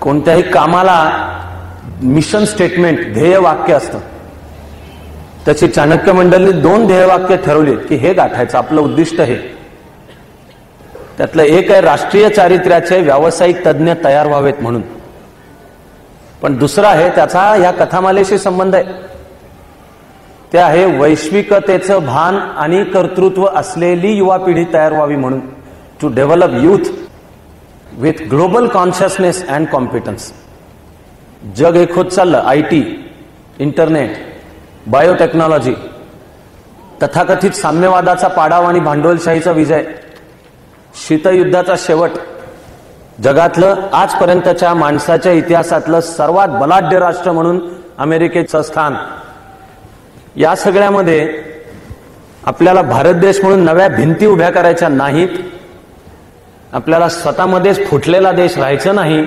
कोणत्याही कामाला mission statement, ध्येय वाक्य असतं. त्याची चाणक्य मंडळी 2 ध्येयवाक्य ठरवली की हे गाठायचं, आपलं उद्दिष्ट हे. त्यातलं एक आहे राष्ट्रीय चारित्र्याचे व्यावसायिक तज्ज्ञ तयार व्हावेत म्हणून. पण दुसरं आहे, त्याचा या कथामालेशी संबंध आहे, ते आहे वैश्विकतेचं भान आणि कर्तृत्व असलेली युवा पिढी तयार व्हावी म्हणून. To develop youth with global consciousness and competence. जग एक होत चाललं, IT, इंटरनेट, बायोटेक्नॉलॉजी, तथाकथित साम्यवादाचा पाडाव आणि भांडवलशाहीचा विजय, शीतयुद्धाचा शेवट, जगातलं आजपर्यंतच्या माणसाच्या इतिहासातलं सर्वात बलाढ्य राष्ट्र म्हणून अमेरिकेचं स्थान. या सगळ्यामध्ये आपल्याला भारत देश म्हणून नव्या भिंती उभ्या करायच्या नाहीत. आपल्याला स्वतःमध्येच फुटलेला देश राहायचं नाही.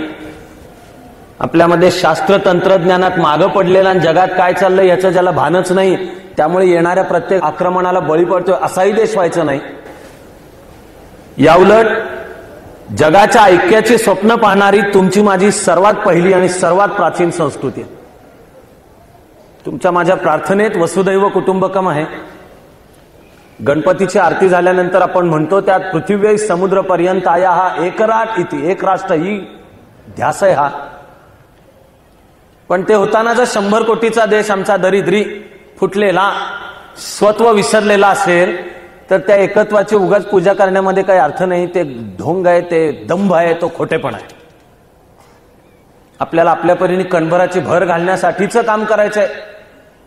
आपल्यामध्ये शास्त्र तंत्रज्ञानात मागं पडलेला आणि जगात काय चाललंय याचं ज्याला भानच नाही, त्यामुळे येणाऱ्या प्रत्येक आक्रमणाला बळी पडतोय असाही देश व्हायचं नाही. याउलट जगाच्या ऐक्याची स्वप्न पाहणारी तुमची माझी सर्वात पहिली आणि सर्वात प्राचीन संस्कृती. तुमच्या माझ्या प्रार्थनेत वसुदैव कुटुंबकम आहे. गणपतीची आरती झाल्यानंतर आपण म्हणतो त्यात पृथिवी समुद्र पर्यंत आया हा एकराट इति, एक राष्ट्र ही ध्यास आहे हा. पण ते होताना जर 100 कोटीचा देश आमचा दरिद्री फुटलेला स्वत्व विसरलेला असेल तर त्या एकत्वाची उगाच पूजा करण्यामध्ये काही अर्थ नाही. ते ढोंग आहे, ते दंभ आहे, तो खोटेपणा आहे. आपल्याला आपल्या परीने कणभराची भर घालण्यासाठीच काम करायचंय.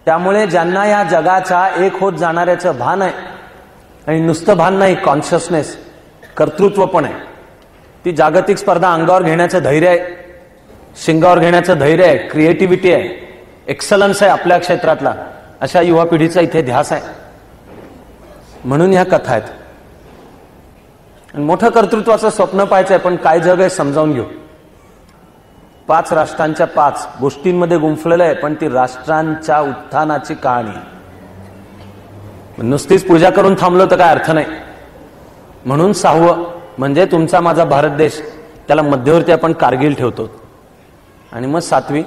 त्यामुळे ज्यांना या जगाचा एक होत जाणाऱ्याचं भान आहे, आणि नुसतं भान नाही, कॉन्शियसनेस, कर्तृत्व पण आहे, ती जागतिक स्पर्धा अंगावर घेण्याचं धैर्य आहे, शिंगावर घेण्याचं धैर्य आहे, क्रिएटिव्हिटी आहे, एक्सलन्स आहे आपल्या क्षेत्रातला, अशा युवा पिढीचा इथे ध्यास आहे. म्हणून ह्या कथा आहेत. आणि मोठं कर्तृत्वाचं स्वप्न पाहायचंय, पण काय जग आहे समजावून घेऊ. 5 राष्ट्रांच्या 5 गोष्टींमध्ये गुंफलेलं आहे, पण ती राष्ट्रांच्या उत्थानाची कहाणी. नुसतीच पूजा करून थांबलो तर काय अर्थ नाही. म्हणून 6वं म्हणजे तुमचा माझा भारत देश, त्याला मध्यवर्ती आपण कारगिल ठेवतो. आणि मग 7वी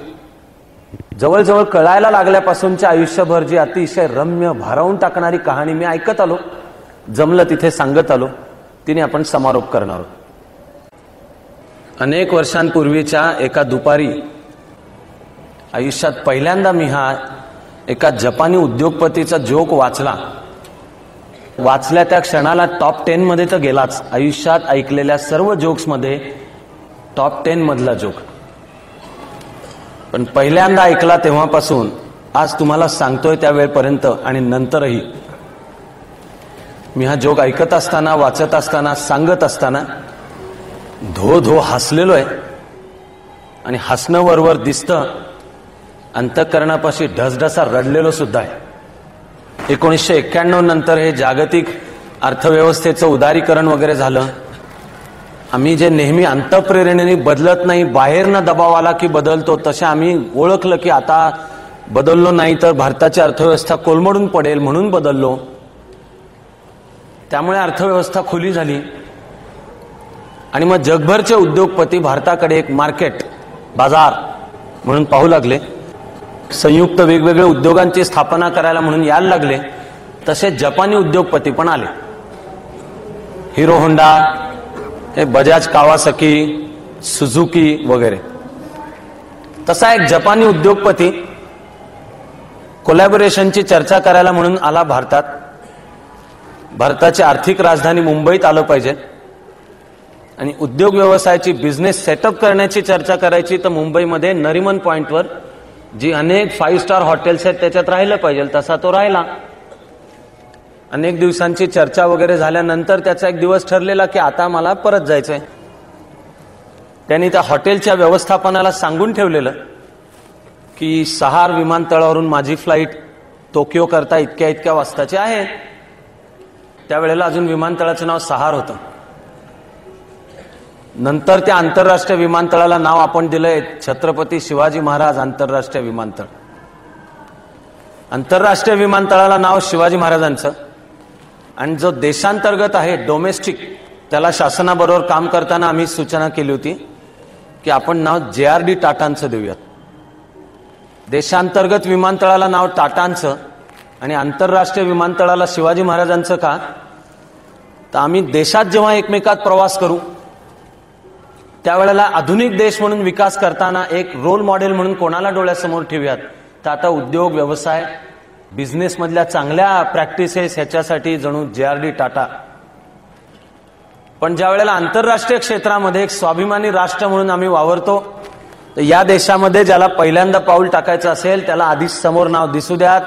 जवळजवळ कळायला लागल्यापासूनच्या आयुष्यभर जी अतिशय रम्य भारावून टाकणारी कहाणी मी ऐकत आलो, जमलं तिथे सांगत आलो, तिने आपण समारोप करणार आहोत. अनेक वर्षांपूर्वीच्या एका दुपारी आयुष्यात पहिल्यांदा मी हा एका जपानी उद्योगपतीचा जोक वाचल्या त्या क्षणाला टॉप 10 मध्ये तर गेलाच. आयुष्यात ऐकलेल्या सर्व जोक्समध्ये टॉप 10 मधला जोक. पण पहिल्यांदा ऐकला तेव्हापासून आज तुम्हाला सांगतोय त्यावेळेपर्यंत आणि नंतरही मी हा जोक ऐकत असताना, वाचत असताना, सांगत असताना धो धो हसलेलो आहे. आणि हसणं वरवर दिसतं, अंतःकरणापाशी ढसढसा रडलेलो सुद्धा आहे. 1991 नंतर हे जागतिक अर्थव्यवस्थेचं उदारीकरण वगैरे झालं. आम्ही जे नेहमी अंतःप्रेरणेने बदलत नाही, बाहेरनं दबाव आला की बदलतो, तसे आम्ही ओळखलं की आता बदललो नाही तर भारताची अर्थव्यवस्था कोलमडून पडेल म्हणून बदललो. त्यामुळे अर्थव्यवस्था खुली झाली. आणि मग जगभरचे उद्योगपती भारताकडे एक मार्केट, बाजार म्हणून पाहू लागले. संयुक्त वेगवेगळ्या उद्योगांची स्थापना करायला म्हणून यायला लागले. तसे जपानी उद्योगपती पण आले. हिरो होंडा, हे बजाज कावासाकी, सुझुकी वगैरे. तसा एक जपानी उद्योगपती कोलॅबोरेशनची चर्चा करायला म्हणून आला भारतात. भारताची आर्थिक राजधानी मुंबईत आलं पाहिजे आणि उद्योग व्यवसायाची बिझनेस सेटअप करण्याची चर्चा करायची तर मुंबईमध्ये नरिमन पॉइंटवर जी अनेक 5 स्टार हॉटेल्स आहेत त्याच्यात राहिलं पाहिजे. तसा तो राहिला. अनेक दिवसांची चर्चा वगैरे झाल्यानंतर त्याचा एक दिवस ठरलेला की आता मला परत जायचंय. त्यांनी त्या हॉटेलच्या व्यवस्थापनाला सांगून ठेवलेलं की 6 विमानतळावरून माझी फ्लाईट टोकियो करता इतक्या वाजताची आहे. त्यावेळेला अजून विमानतळाचं नाव 6 होतं. नंतर त्या आंतरराष्ट्रीय विमानतळाला नाव आपण दिलंय छत्रपती शिवाजी महाराज आंतरराष्ट्रीय विमानतळ. आंतरराष्ट्रीय विमानतळाला नाव शिवाजी महाराजांचं. आणि जो देशांतर्गत आहे डोमेस्टिक, त्याला शासनाबरोबर काम करताना आम्ही सूचना केली होती की आपण नाव JRD टाटांचं देऊयात. देशांतर्गत विमानतळाला नाव टाटांचं आणि आंतरराष्ट्रीय विमानतळाला शिवाजी महाराजांचं का? तर आम्ही देशात जेव्हा एकमेकात प्रवास करू त्यावेळेला आधुनिक देश म्हणून विकास करताना एक रोल मॉडेल म्हणून कोणाला डोळ्यासमोर ठेवूयात? तर आता उद्योग व्यवसाय बिझनेस मधल्या चांगल्या प्रॅक्टिसेस ह्याच्यासाठी जणू JRD टाटा. पण ज्या वेळेला आंतरराष्ट्रीय क्षेत्रामध्ये एक स्वाभिमानी राष्ट्र म्हणून आम्ही वावरतो, तर या देशामध्ये ज्याला पहिल्यांदा पाऊल टाकायचं असेल त्याला आधीच समोर नाव दिसू द्यात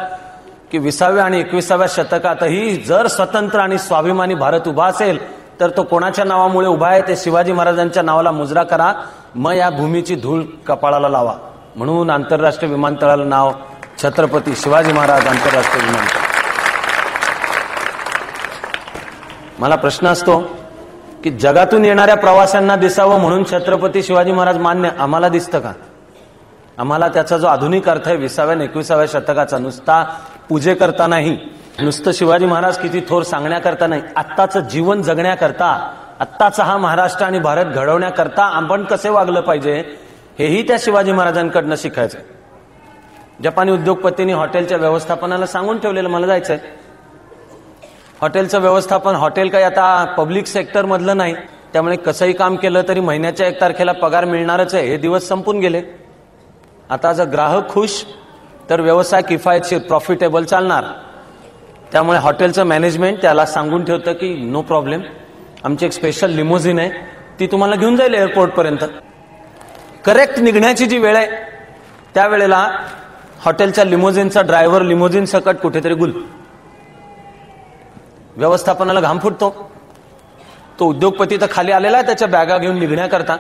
की 20व्या आणि 21व्या शतकातही जर स्वतंत्र आणि स्वाभिमानी भारत उभा असेल तर तो कोणाच्या नावामुळे उभा आहे? ते शिवाजी महाराजांच्या नावाला मुजरा करा, मग या भूमीची धूळ कपाळाला लावा. म्हणून आंतरराष्ट्रीय विमानतळाला नाव छत्रपती शिवाजी महाराज आंतरराष्ट्रीय विमानतळ. मला प्रश्न असतो की जगातून येणाऱ्या प्रवाशांना दिसावं म्हणून छत्रपती शिवाजी महाराज मान्य, आम्हाला दिसतं का? आम्हाला त्याचा जो आधुनिक अर्थ आहे 20व्या आणि 21व्या शतकाचा नुसता पूजे करता नाही, नुसतं शिवाजी महाराज किती थोर सांगण्याकरता नाही, आत्ताचं जीवन जगण्याकरता, आत्ताचा हा महाराष्ट्र आणि भारत घडवण्याकरता आपण कसे वागलं पाहिजे हेही त्या शिवाजी महाराजांकडनं शिकायचं. जपानी उद्योगपतींनी हॉटेलच्या व्यवस्थापनाला सांगून ठेवलेलं मला जायचंय. हॉटेलचं व्यवस्थापन, हॉटेल काही आता पब्लिक सेक्टर मधलं नाही, त्यामुळे कसंही काम केलं तरी महिन्याच्या 1 तारखेला पगार मिळणारच आहे, हे दिवस संपून गेले. आता जर ग्राहक खुश तर व्यवसाय किफायतशीर प्रॉफिटेबल चालणार. त्यामुळे हॉटेलचं मॅनेजमेंट त्याला सांगून ठेवतं की नो प्रॉब्लेम, आमची एक स्पेशल लिमोझिन आहे, ती तुम्हाला घेऊन जाईल एअरपोर्टपर्यंत. करेक्ट निघण्याची जी वेळ आहे त्यावेळेला हॉटेलच्या लिमोझिनचा ड्रायव्हर लिमोझिन सकट कुठेतरी गुल. व्यवस्थापनाला घाम फुटतो. तो उद्योगपती तर खाली आलेला आहे त्याच्या बॅगा घेऊन निघण्याकरता.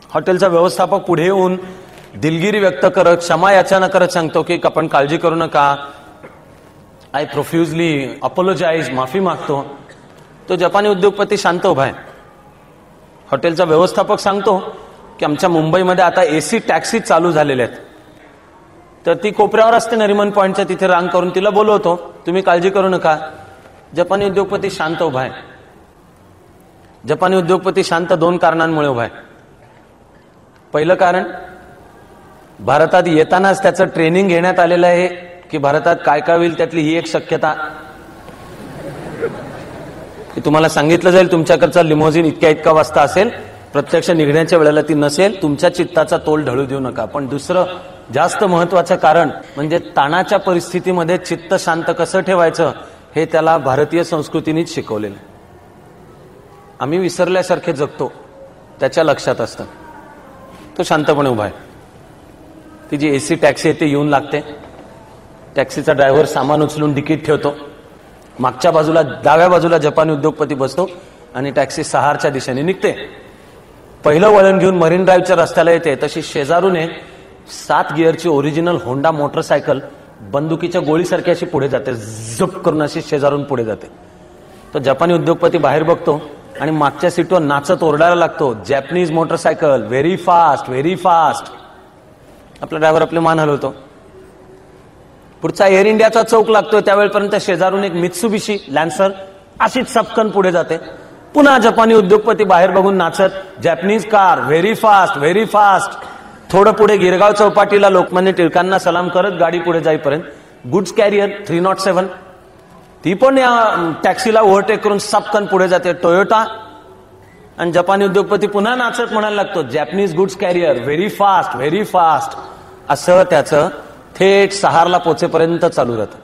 हॉटेलचा व्यवस्थापक पुढे येऊन दिलगिरी व्यक्त करत, क्षमा याचना करत सांगतो की आपण काळजी करू नका, आय प्रोफ्युजली अपोलोजाइज, माफी मागतो. तो जपानी उद्योगपती शांत उभा आहे. हॉटेलचा व्यवस्थापक सांगतो की आमच्या मुंबईमध्ये आता AC टॅक्सी चालू झालेल्या आहेत, तर ती कोपऱ्यावर असते नरिमन पॉइंटच्या तिथे रांग करून, तिला बोलवतो, तुम्ही काळजी करू नका. जपानी उद्योगपती शांत उभा आहे. जपानी उद्योगपती शांत 2 कारणांमुळे उभा आहे. पहिलं कारण, भारतात येतानाच त्याचं ट्रेनिंग घेण्यात आलेलं आहे की भारतात काय काय होईल त्यातली ही एक शक्यता की तुम्हाला सांगितलं जाईल तुमच्याकडचा लिमोझिन इतक्या वाजता असेल, प्रत्यक्ष निघण्याच्या वेळेला ती नसेल, तुमच्या चित्ताचा तोल ढळू देऊ नका. पण दुसरं जास्त महत्वाचं कारण म्हणजे ताणाच्या परिस्थितीमध्ये चित्त शांत कसं ठेवायचं हे त्याला भारतीय संस्कृतीनेच शिकवलेलं. आम्ही विसरल्यासारखे जगतो, त्याच्या लक्षात असतं. तो शांतपणे उभा आहे. ती जी AC टॅक्सी आहे ती येऊन लागते. टॅक्सीचा ड्रायव्हर सामान उचलून डिकीत ठेवतो. मागच्या बाजूला डाव्या बाजूला जपानी उद्योगपती बसतो आणि टॅक्सी सहारच्या दिशेने निघते. पहिलं वळण घेऊन मरीन ड्राईव्हच्या रस्त्याला येते तशी शेजारून 7 गिअरची ओरिजिनल होंडा मोटरसायकल बंदुकीच्या गोळीसारखी अशी पुढे जाते, झप करून अशी शेजारून पुढे जाते. तो जपानी उद्योगपती बाहेर बघतो आणि मागच्या सीटवर नाचत ओरडायला लागतो, Japanese motorcycle, very fast, very fast. आपला ड्रायव्हर आपले मान हलवतो. पुढचा एअर इंडियाचा चौक लागतोय त्यावेळेपर्यंत शेजारून एक मित्सुबिशी लॅन्सर अशीच सपकन पुढे जाते. पुन्हा जपानी उद्योगपती बाहेर बघून नाचत, Japanese car, very fast, very fast. थोडं पुढे गिरगाव चौपाटीला लोकमान्य टिळकांना सलाम करत गाडी पुढे जाईपर्यंत गुड्स कॅरियर 307 ती पण या टॅक्सीला ओव्हरटेक करून सपकन पुढे जाते, टोयोटा. आणि जपानी उद्योगपती पुन्हा नाचत म्हणायला लागतो, Japanese goods carrier, very fast, very fast. असं त्याचं थेट सहारला पोचेपर्यंत चालू राहतं.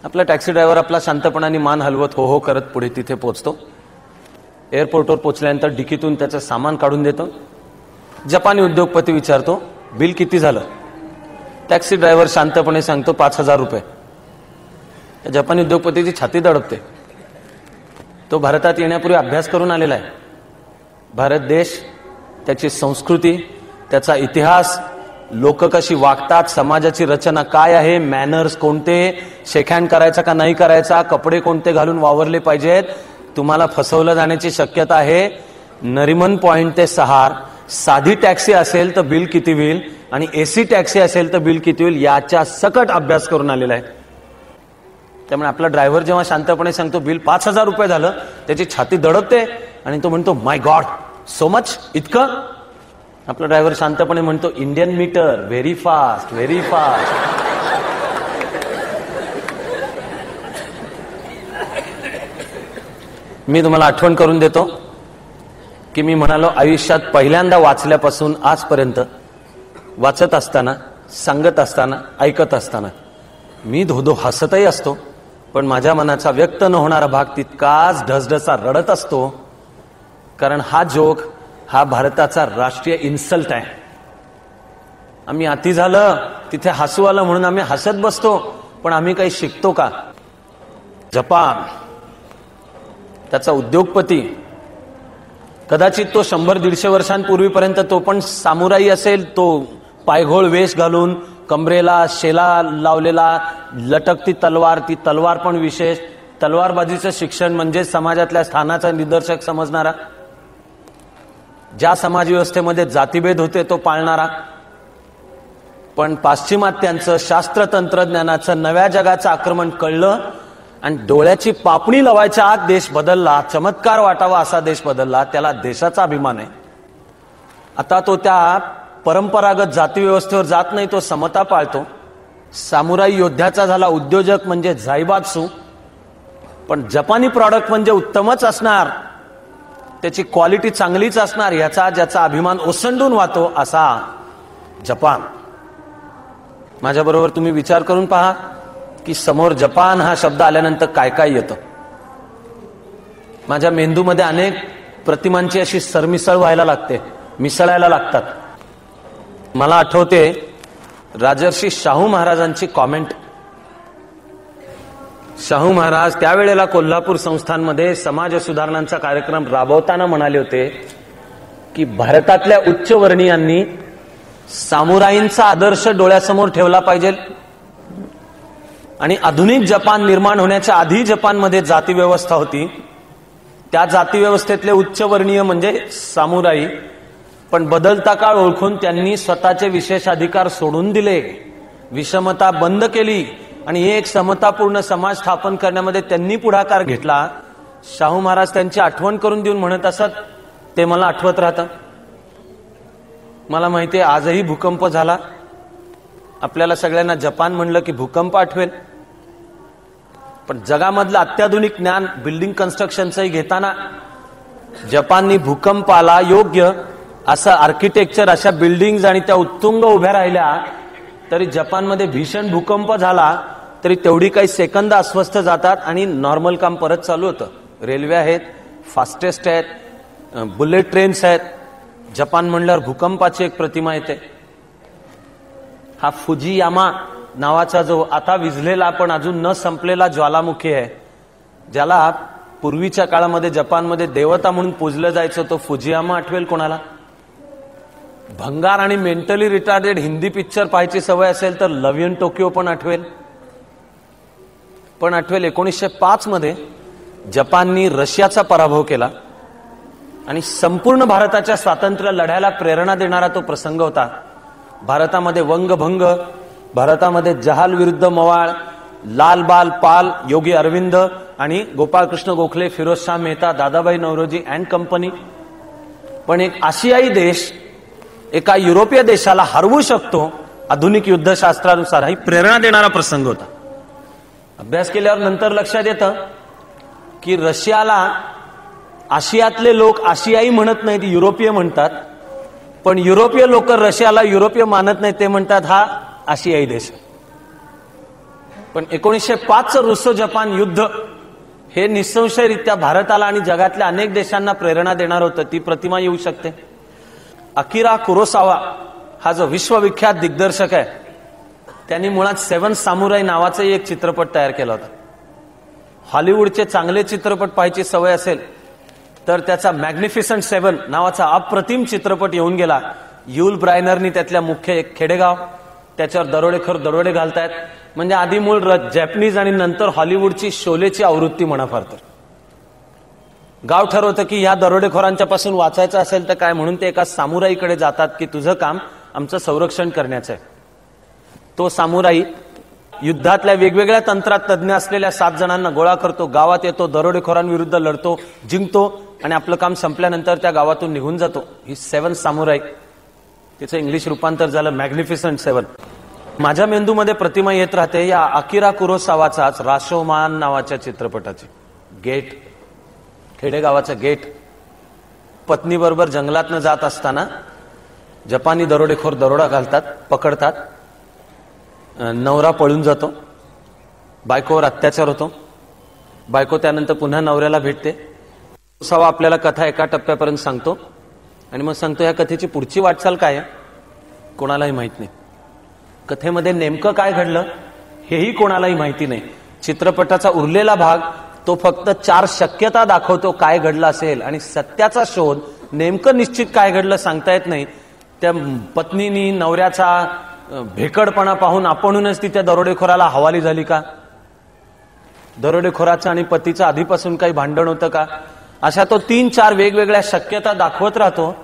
आपला टॅक्सी ड्रायव्हर आपला शांतपणाने मान हलवत हो हो करत पुढे तिथे पोचतो. एअरपोर्टवर पोचल्यानंतर डिकीतून त्याचं सामान काढून देतो. जपानी उद्योगपती विचारतो, बिल किती झालं? टॅक्सी ड्रायव्हर शांतपणे सांगतो 5,000 रुपये. जपानी उद्योगपतीची छाती दडपते. तो भारतात येण्यापूर्वी अभ्यास करून आलेला आहे. भारत देश, त्याची संस्कृती, त्याचा इतिहास, लोक कशी वागतात, समाजाची रचना काय आहे, मॅनर्स कोणते, शेकहँड करायचा का नाही करायचा, कपडे कोणते घालून वावरले पाहिजेत. तुम्हाला फसवलं जाण्याची शक्यता आहे. नरिमन पॉइंट ते सहार साधी टॅक्सी असेल तर बिल किती होईल आणि AC टॅक्सी असेल तर बिल किती होईल याच्या सकट अभ्यास करून आलेला आहे. त्यामुळे आपला ड्रायव्हर जेव्हा शांतपणे सांगतो बिल 5,000 रुपये झालं, त्याची छाती दडपते आणि तो म्हणतो, माय गॉड, सो मच, इतकं. आपला ड्रायव्हर शांतपणे म्हणतो, Indian meter, very fast, very fast. मी तुम्हाला आठवण करून देतो की मी म्हणालो, आयुष्यात पहिल्यांदा वाचल्यापासून आजपर्यंत, वाचत असताना, सांगत असताना, ऐकत असताना मी धोधो हसतही असतो, पण माझ्या मनाचा व्यक्त न होणारा भाग तितकाच ढसढसा रडत असतो. कारण हा जोक हा भारताचा राष्ट्रीय इन्सल्ट आहे. आम्ही अति झालं, तिथे हसू आलं म्हणून आम्ही हसत बसतो, पण आम्ही काही शिकतो का? जपान, त्याचा उद्योगपती, कदाचित तो 100-150 वर्षांपूर्वीपर्यंत तो पण सामुराई असेल. तो पायघोळ वेश घालून, कमरेला शेला लावलेला, लटकती तलवार, ती तलवार पण विशेष. तलवारबाजीचं शिक्षण म्हणजे समाजातल्या स्थानाचा निदर्शक समजणारा, ज्या समाज व्यवस्थेमध्ये जातीभेद होते तो पाळणारा. पण पाश्चिमात्यांचं शास्त्र तंत्रज्ञानाचं नव्या जगाचं आक्रमण कळलं आणि डोळ्याची पापणी लवायच्या आत देश बदलला, चमत्कार वाटावा असा देश बदलला. त्याला देशाचा अभिमान आहे. आता तो त्या परंपरागत जाती व्यवस्थेवर जात नाही, तो समता पाळतो. सामुराई योद्ध्याचा झाला उद्योजक म्हणजे झाईबात्सू. पण जपानी प्रॉडक्ट म्हणजे उत्तमच असणार, त्याची क्वालिटी चांगलीच असणार, याचा ज्याचा अभिमान ओसंडून वाहतो असा जपान. माझ्याबरोबर तुम्ही विचार करून पहा की समोर जपान हा शब्द आल्यानंतर काय काय येतं. माझ्या मेंदूमध्ये अनेक प्रतिमांची अशी सरमिसळ व्हायला लागते, मिसळायला लागतात. मला आठवते राजर्षी शाहू महाराजांची कॉमेंट. शाहू महाराज त्यावेळेला कोल्हापूर संस्थानमध्ये समाज सुधारणांचा कार्यक्रम राबवताना म्हणाले होते की भारतातल्या उच्चवर्णीयांनी सामुराईंचा आदर्श डोळ्यासमोर ठेवला पाहिजे. आणि आधुनिक जपान निर्माण होण्याच्या आधी जपानमध्ये जाती व्यवस्था होती. त्या जाती व्यवस्थेतले उच्चवर्णीय म्हणजे सामुराई. पण बदलता काळ ओळखून त्यांनी स्वतःचे विशेष अधिकार सोडून दिले, विषमता बंद केली आणि एक समतापूर्ण समाज स्थापन करण्यामध्ये त्यांनी पुढाकार घेतला. शाहू महाराज त्यांची आठवण करून देऊन म्हणत असत, ते मला आठवत राहतं. मला माहितीये आजही भूकंप झाला, आपल्याला सगळ्यांना जपान म्हणलं की भूकंप आठवेल. पण जगामधलं अत्याधुनिक ज्ञान बिल्डिंग कन्स्ट्रक्शनचंही घेताना जपाननी भूकंपाला योग्य असं आर्किटेक्चर, अशा बिल्डिंग आणि त्या उत्तुंग उभ्या राहिल्या. तरी जपानमध्ये भीषण भूकंप झाला तरी तेवढी काही सेकंद अस्वस्थ जातात आणि नॉर्मल काम परत चालू होतं. रेल्वे आहेत, फास्टेस्ट आहेत, बुलेट ट्रेन्स आहेत. जपान म्हणल्यावर भूकंपाची एक प्रतिमा येते. हा फुजियामा नावाचा जो आता विझलेला पण अजून न संपलेला ज्वालामुखी आहे, ज्याला पूर्वीच्या काळामध्ये जपानमध्ये देवता म्हणून पूजलं जायचं, तो फुजियामा आठवेल कोणाला? भंगार आणि मेंटली रिटार्डेड हिंदी पिक्चर पाहायची सवय असेल तर लव्ह इन टोकियो पण आठवेल. 1905 मध्ये जपाननी रशियाचा पराभव केला आणि संपूर्ण भारताच्या स्वातंत्र्य लढ्याला प्रेरणा देणारा तो प्रसंग होता. भारतामध्ये वंगभंग, भारतामध्ये जहाल विरुद्ध मवाळ, लाल बाल पाल, योगी अरविंद आणि गोपाळकृष्ण गोखले, फिरोजशाह मेहता, दादाभाई नौरोजी अँड कंपनी. पण एक आशियाई देश एका युरोपीय देशाला हरवू शकतो आधुनिक युद्धशास्त्रानुसार, ही प्रेरणा देणारा प्रसंग होता. अभ्यास केल्यावर नंतर लक्षात येतं की रशियाला आशियातले लोक आशियाई म्हणत नाहीत, युरोपीय म्हणतात. पण युरोपीय लोक रशियाला युरोपीय मानत नाहीत, ते म्हणतात हा आशियाई देश. पण 1905चं रुसो जपान युद्ध हे निसंशयरित्या भारताला आणि जगातल्या अनेक देशांना प्रेरणा देणार होतं. ती प्रतिमा येऊ शकते. अकिरा कुरोसावा हा जो विश्वविख्यात दिग्दर्शक आहे, त्यांनी मुळात 7 सामुराई नावाचा एक चित्रपट तयार केला होता. हॉलिवूडचे चांगले चित्रपट पाहायची सवय असेल तर त्याचा मॅग्निफिसंट 7 नावाचा अप्रतिम चित्रपट येऊन गेला. युल ब्रायनरनी त्यातल्या मुख्य एक खेडेगाव, त्याच्यावर दरोडेखोर दरोडे घालतायत. म्हणजे आधी मूळ जॅपनीज आणि नंतर हॉलिवूडची शोलेची आवृत्ती म्हणा. फार तर गाव ठरवतं की या दरोडेखोरांच्या पासून वाचायचं असेल तर काय, म्हणून ते एका सामुराईकडे जातात की तुझं काम आमचं संरक्षण करण्याचं आहे. तो सामुराई युद्धातल्या वेगवेगळ्या तंत्रात तज्ञ असलेल्या 7 जणांना गोळा करतो, गावात येतो, दरोडेखोरांविरुद्ध लढतो, जिंकतो. आणि आपलं काम संपल्यानंतर त्या गावातून निघून जातो. ही 7 सामुराई, तिचं इंग्लिश रूपांतर झालं मॅग्निफिसंट 7. माझ्या मेंदूमध्ये प्रतिमा येत राहते या अकिरा कुरोसावाचाच राशोमान नावाच्या चित्रपटाची. गेट, खेडेगावाचं गेट. पत्नीबरोबर जंगलातनं जात असताना जपानी दरोडेखोर दरोडा घालतात, पकडतात. नवरा पळून जातो, बायकोवर अत्याचार होतो. बायको त्यानंतर पुन्हा नवऱ्याला भेटते. कुरोसावा आपल्याला कथा एका टप्प्यापर्यंत सांगतो आणि मग सांगतो या कथेची पुढची वाटचाल काय आहे कोणालाही माहित नाही. कथेमध्ये नेमकं काय घडलं हेही कोणालाही माहिती नाही. चित्रपटाचा उरलेला भाग तो फक्त 4 शक्यता दाखवतो काय घडलं असेल, आणि सत्याचा शोध नेमकं निश्चित काय घडलं सांगता येत नाही. त्या पत्नीनी नवऱ्याचा भेकडपणा पाहून आपणूनच ती त्या दरोडेखोराला हवाली झाली का? दरोडेखोराचं आणि पतीचं आधीपासून काही भांडण होतं का? अशा तो 3-4 वेगवेगळ्या शक्यता दाखवत राहतो.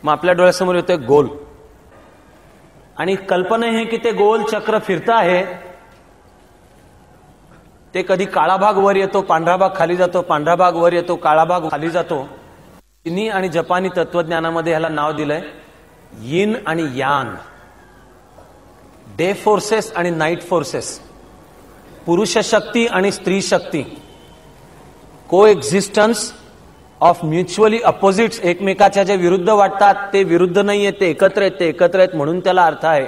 मग आपल्या डोळ्यासमोर येतोय गोल, आणि कल्पना आहे की ते गोल चक्र फिरतं आहे. ते कधी काळा भाग वर येतो, पांढरा भाग खाली जातो, पांढरा भाग वर येतो, काळा भाग खाली जातो. चीनी आणि जपानी तत्वज्ञानामध्ये ह्याला नाव दिलंय यिन आणि यांग, डे फोर्सेस आणि नाईट फोर्सेस, पुरुष शक्ती आणि स्त्री शक्ती, को एक्झिस्टन्स ऑफ म्युच्युअली अपोजिट्स. एकमेकाच्या जे विरुद्ध वाटतात ते विरुद्ध नाहीये, ते एकत्र आहेत, ते एकत्र आहेत म्हणून त्याला अर्थ आहे.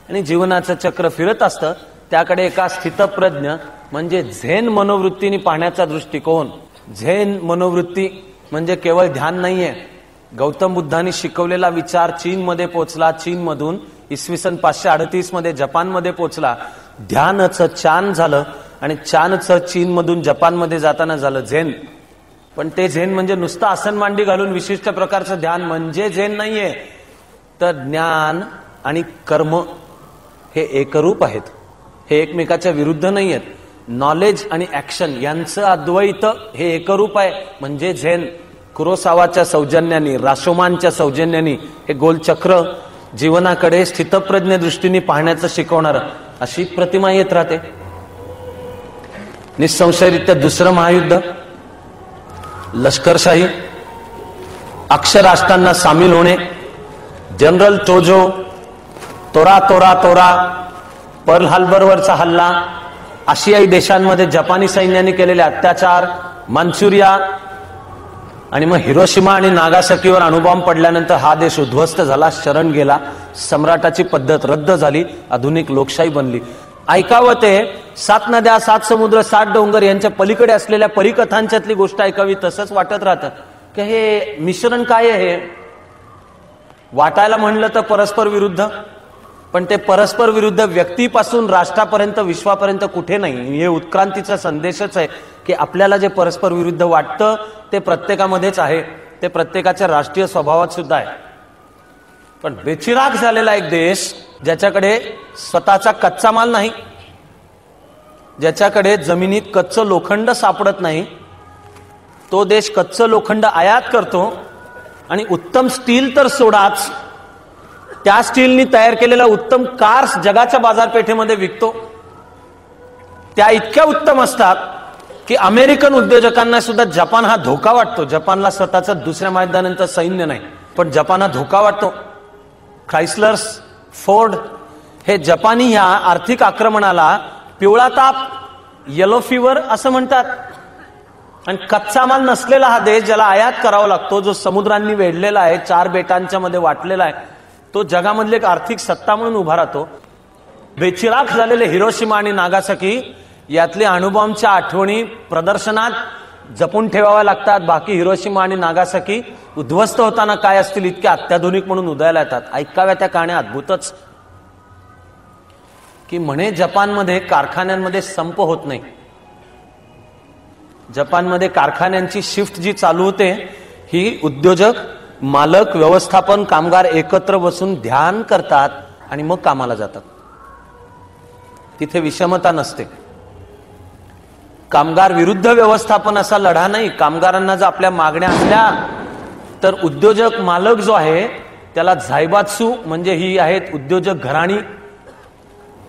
आणि जीवनाचं चक्र फिरत असतं, त्याकडे एका स्थितप्रज्ञ म्हणजे झेन मनोवृत्तीने पाहण्याचा दृष्टिकोन. झेन मनोवृत्ती म्हणजे केवळ ध्यान नाहीये. गौतम बुद्धांनी शिकवलेला विचार चीनमध्ये पोचला, चीनमधून इसवी सन 538 मध्ये जपानमध्ये पोचला. ध्यानचं चान झालं आणि चानचं चीनमधून जपानमध्ये जाताना झालं झेन. पण ते झेन म्हणजे नुसतं आसन मांडी घालून विशिष्ट प्रकारचं ध्यान म्हणजे झेन नाहीये. तर ज्ञान आणि कर्म हे एकरूप आहेत, हे एकमेकाच्या विरुद्ध नाही आहेत. नॉलेज आणि ऍक्शन यांचं अद्वैत हे एकरूप आहे म्हणजे झेन. कुरोसावाच्या सौजन्याने, राशोमानच्या सौजन्याने हे गोलचक्र जीवनाकडे स्थितप्रज्ञ दृष्टीने पाहण्याचं शिकवणार अशी प्रतिमा येत राहते. निसंशयरित्या दुसरं महायुद्ध, लष्करशाही, अक्षराष्ट्रांना सामील होणे, जनरल टोजो, तोरा तोरा तोरा, पर्ल हार्बरवरचा हल्ला, आशियाई देशांमध्ये जपानी सैन्याने केलेले अत्याचार, मान्चुरिया, आणि मग हिरोशिमा आणि नागासाकीवर अणुबॉम्ब पडल्यानंतर हा देश उद्ध्वस्त झाला, शरण गेला, सम्राटाची पद्धत रद्द झाली, आधुनिक लोकशाही बनली. ऐकावं ते 7 नद्या, 7 समुद्र, 7 डोंगर यांच्या पलीकडे असलेल्या परिकथांच्यातली गोष्ट ऐकावी तसंच वाटत राहतं की हे मिश्रण काय आहे. वाटायला म्हणलं तर परस्पर विरुद्ध, पण ते परस्पर विरुद्ध व्यक्तीपासून राष्ट्रापर्यंत, विश्वापर्यंत कुठे नाही. हे उत्क्रांतीचा संदेशच आहे की आपल्याला जे परस्पर विरुद्ध वाटतं ते प्रत्येकामध्येच आहे, ते प्रत्येकाच्या राष्ट्रीय स्वभावात सुद्धा आहे. पण बेचिराग झालेला एक देश, ज्याच्याकडे स्वतःचा कच्चा माल नाही, ज्याच्याकडे जमिनीत कच्चं लोखंड सापडत नाही, तो देश कच्चं लोखंड आयात करतो आणि उत्तम स्टील तर सोडाच, त्या स्टीलनी तयार केलेला उत्तम कार्स जगाच्या बाजारपेठेमध्ये विकतो. त्या इतक्या उत्तम असतात की अमेरिकन उद्योजकांना सुद्धा जपान हा धोका वाटतो. जपानला स्वतःचं दुसऱ्या महायुद्धानंतर सैन्य नाही, पण जपान हा धोका वाटतो. क्रायस्लर्स, फोर्ड हे जपानी ह्या आर्थिक आक्रमणाला पिवळा ताप, येलो फीवर असं म्हणतात. आणि कच्चा माल नसलेला हा देश, ज्याला आयात करावा लागतो, जो समुद्रांनी वेढलेला आहे, 4 बेटांच्या मध्ये वाटलेला आहे, तो जगामधले एक आर्थिक सत्ता म्हणून उभा राहतो. बेचिराग झालेले हिरोशिमा आणि नागासाकी यातले अणुबॉम्बच्या आठवणी प्रदर्शनात जपून ठेवाव्या लागतात. बाकी हिरोशिमा आणि नागासाकी उद्ध्वस्त होताना काय असतील इतक्या अत्याधुनिक म्हणून उदयाला येतात. ऐकाव्या त्या कहाण्या अद्भुतच. की म्हणे जपानमध्ये कारखान्यांमध्ये संप होत नाही. जपानमध्ये कारखान्यांची शिफ्ट जी चालू होते ही उद्योजक, मालक, व्यवस्थापन, कामगार एकत्र बसून ध्यान करतात आणि मग कामाला जातात. तिथे विषमता नसते. कामगार विरुद्ध व्यवस्थापन असा लढा नाही. कामगारांना जर आपल्या मागण्या असल्या तर उद्योजक, मालक जो आहे त्याला झायबात्सू म्हणजे ही आहेत उद्योजक घराणी,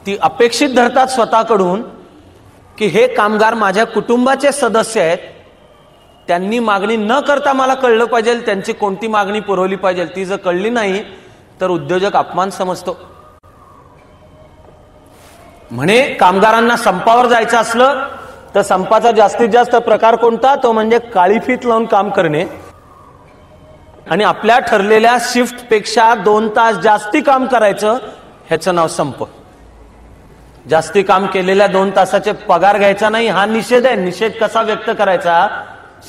ती अपेक्षित धरतात स्वतःकडून की हे कामगार माझ्या कुटुंबाचे सदस्य आहेत, त्यांनी मागणी न करता मला कळलं पाहिजे त्यांची कोणती मागणी पुरवली पाहिजे. ती जर कळली नाही तर उद्योजक अपमान समजतो. म्हणे कामगारांना संपावर जायचं असलं तर संपाचा जास्तीत जास्त प्रकार कोणता, तो म्हणजे काळी फीत लावून काम करणे आणि आपल्या ठरलेल्या शिफ्ट पेक्षा 2 तास जास्ती काम करायचं, ह्याचं नाव संप. जास्ती काम केलेल्या 2 तासाचे पगार घ्यायचा नाही, हा निषेध आहे. निषेध कसा व्यक्त करायचा?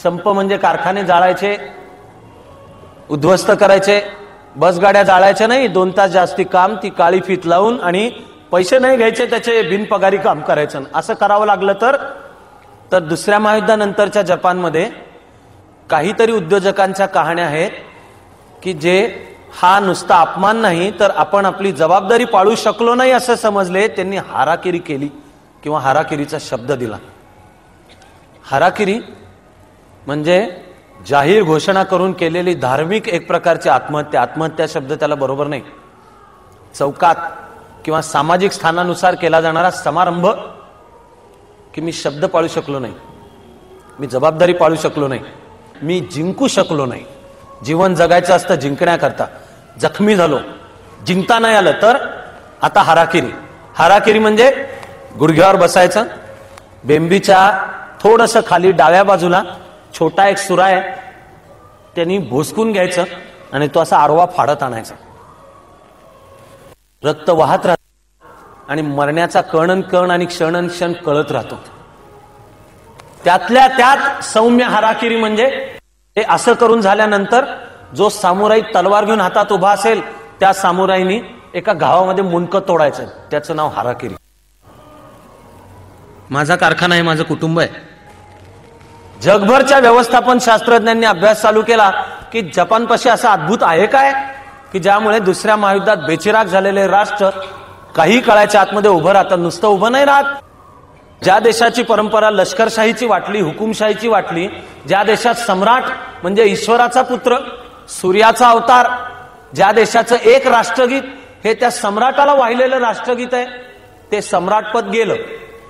संप म्हणजे कारखाने जाळायचे, उद्ध्वस्त करायचे, बसगाड्या जाळायच्या नाही. 2 तास जास्ती काम, ती काळी फीत लावून आणि पैसे नाही घ्यायचे, त्याचे बिनपगारी काम करायचं. असं करावं लागलं तर दुसऱ्या महायुद्धानंतरच्या जपानमध्ये काहीतरी उद्योजकांच्या कहाण्या आहेत की जे हा नुसता अपमान नाही तर आपण आपली जबाबदारी पाळू शकलो नाही असं समजले, त्यांनी हाराकिरी केली किंवा हाराकिरीचा शब्द दिला. हाराकिरी म्हणजे जाहीर घोषणा करून केलेली धार्मिक एक प्रकारची आत्महत्या. आत्महत्या शब्द त्याला बरोबर नाही. चौकात किंवा सामाजिक स्थानानुसार केला जाणारा समारंभ की मी शब्द पाळू शकलो नाही, मी जबाबदारी पाळू शकलो नाही, मी जिंकू शकलो नाही. जीवन जगायचं असतं जिंकण्याकरता, जखमी झालो, जिंकता नाही आलं तर आता हाराकिरी. हाराकिरी म्हणजे गुडघ्यावर बसायचं, बेंबीच्या थोडंसं खाली डाव्या बाजूला छोटा एक सुरा आहे, त्यांनी भोसकून घ्यायचं आणि तो असा आडवा फाडत आणायचा. रक्त वाहत राहत आणि मरण्याचा कण आणि क्षण कळत राहतो. त्यातल्या त्यात सौम्य हाराकिरी म्हणजे हे असं करून झाल्यानंतर जो सामुराई तलवार घेऊन हातात उभा असेल त्या सामुराईनी एका गावामध्ये मुंडकं तोडायचं, त्याचं नाव हाराकिरी. माझा कारखाना आहे, माझं कुटुंब आहे. जगभरच्या व्यवस्थापन शास्त्रज्ञांनी अभ्यास चालू केला की जपानपाशी असं अद्भुत आहे काय की ज्यामुळे दुसऱ्या महायुद्धात बेचिराग झालेले राष्ट्र काही काळाच्या आतमध्ये उभं राहतात. नुसतं उभं नाही राहत. ज्या देशाची परंपरा लष्करशाहीची वाटली, हुकुमशाहीची वाटली, ज्या देशात सम्राट म्हणजे ईश्वराचा पुत्र, सूर्याचा अवतार, ज्या देशाचं एक राष्ट्रगीत हे त्या सम्राटाला वाहिलेलं राष्ट्रगीत आहे, ते सम्राटपद गेलं.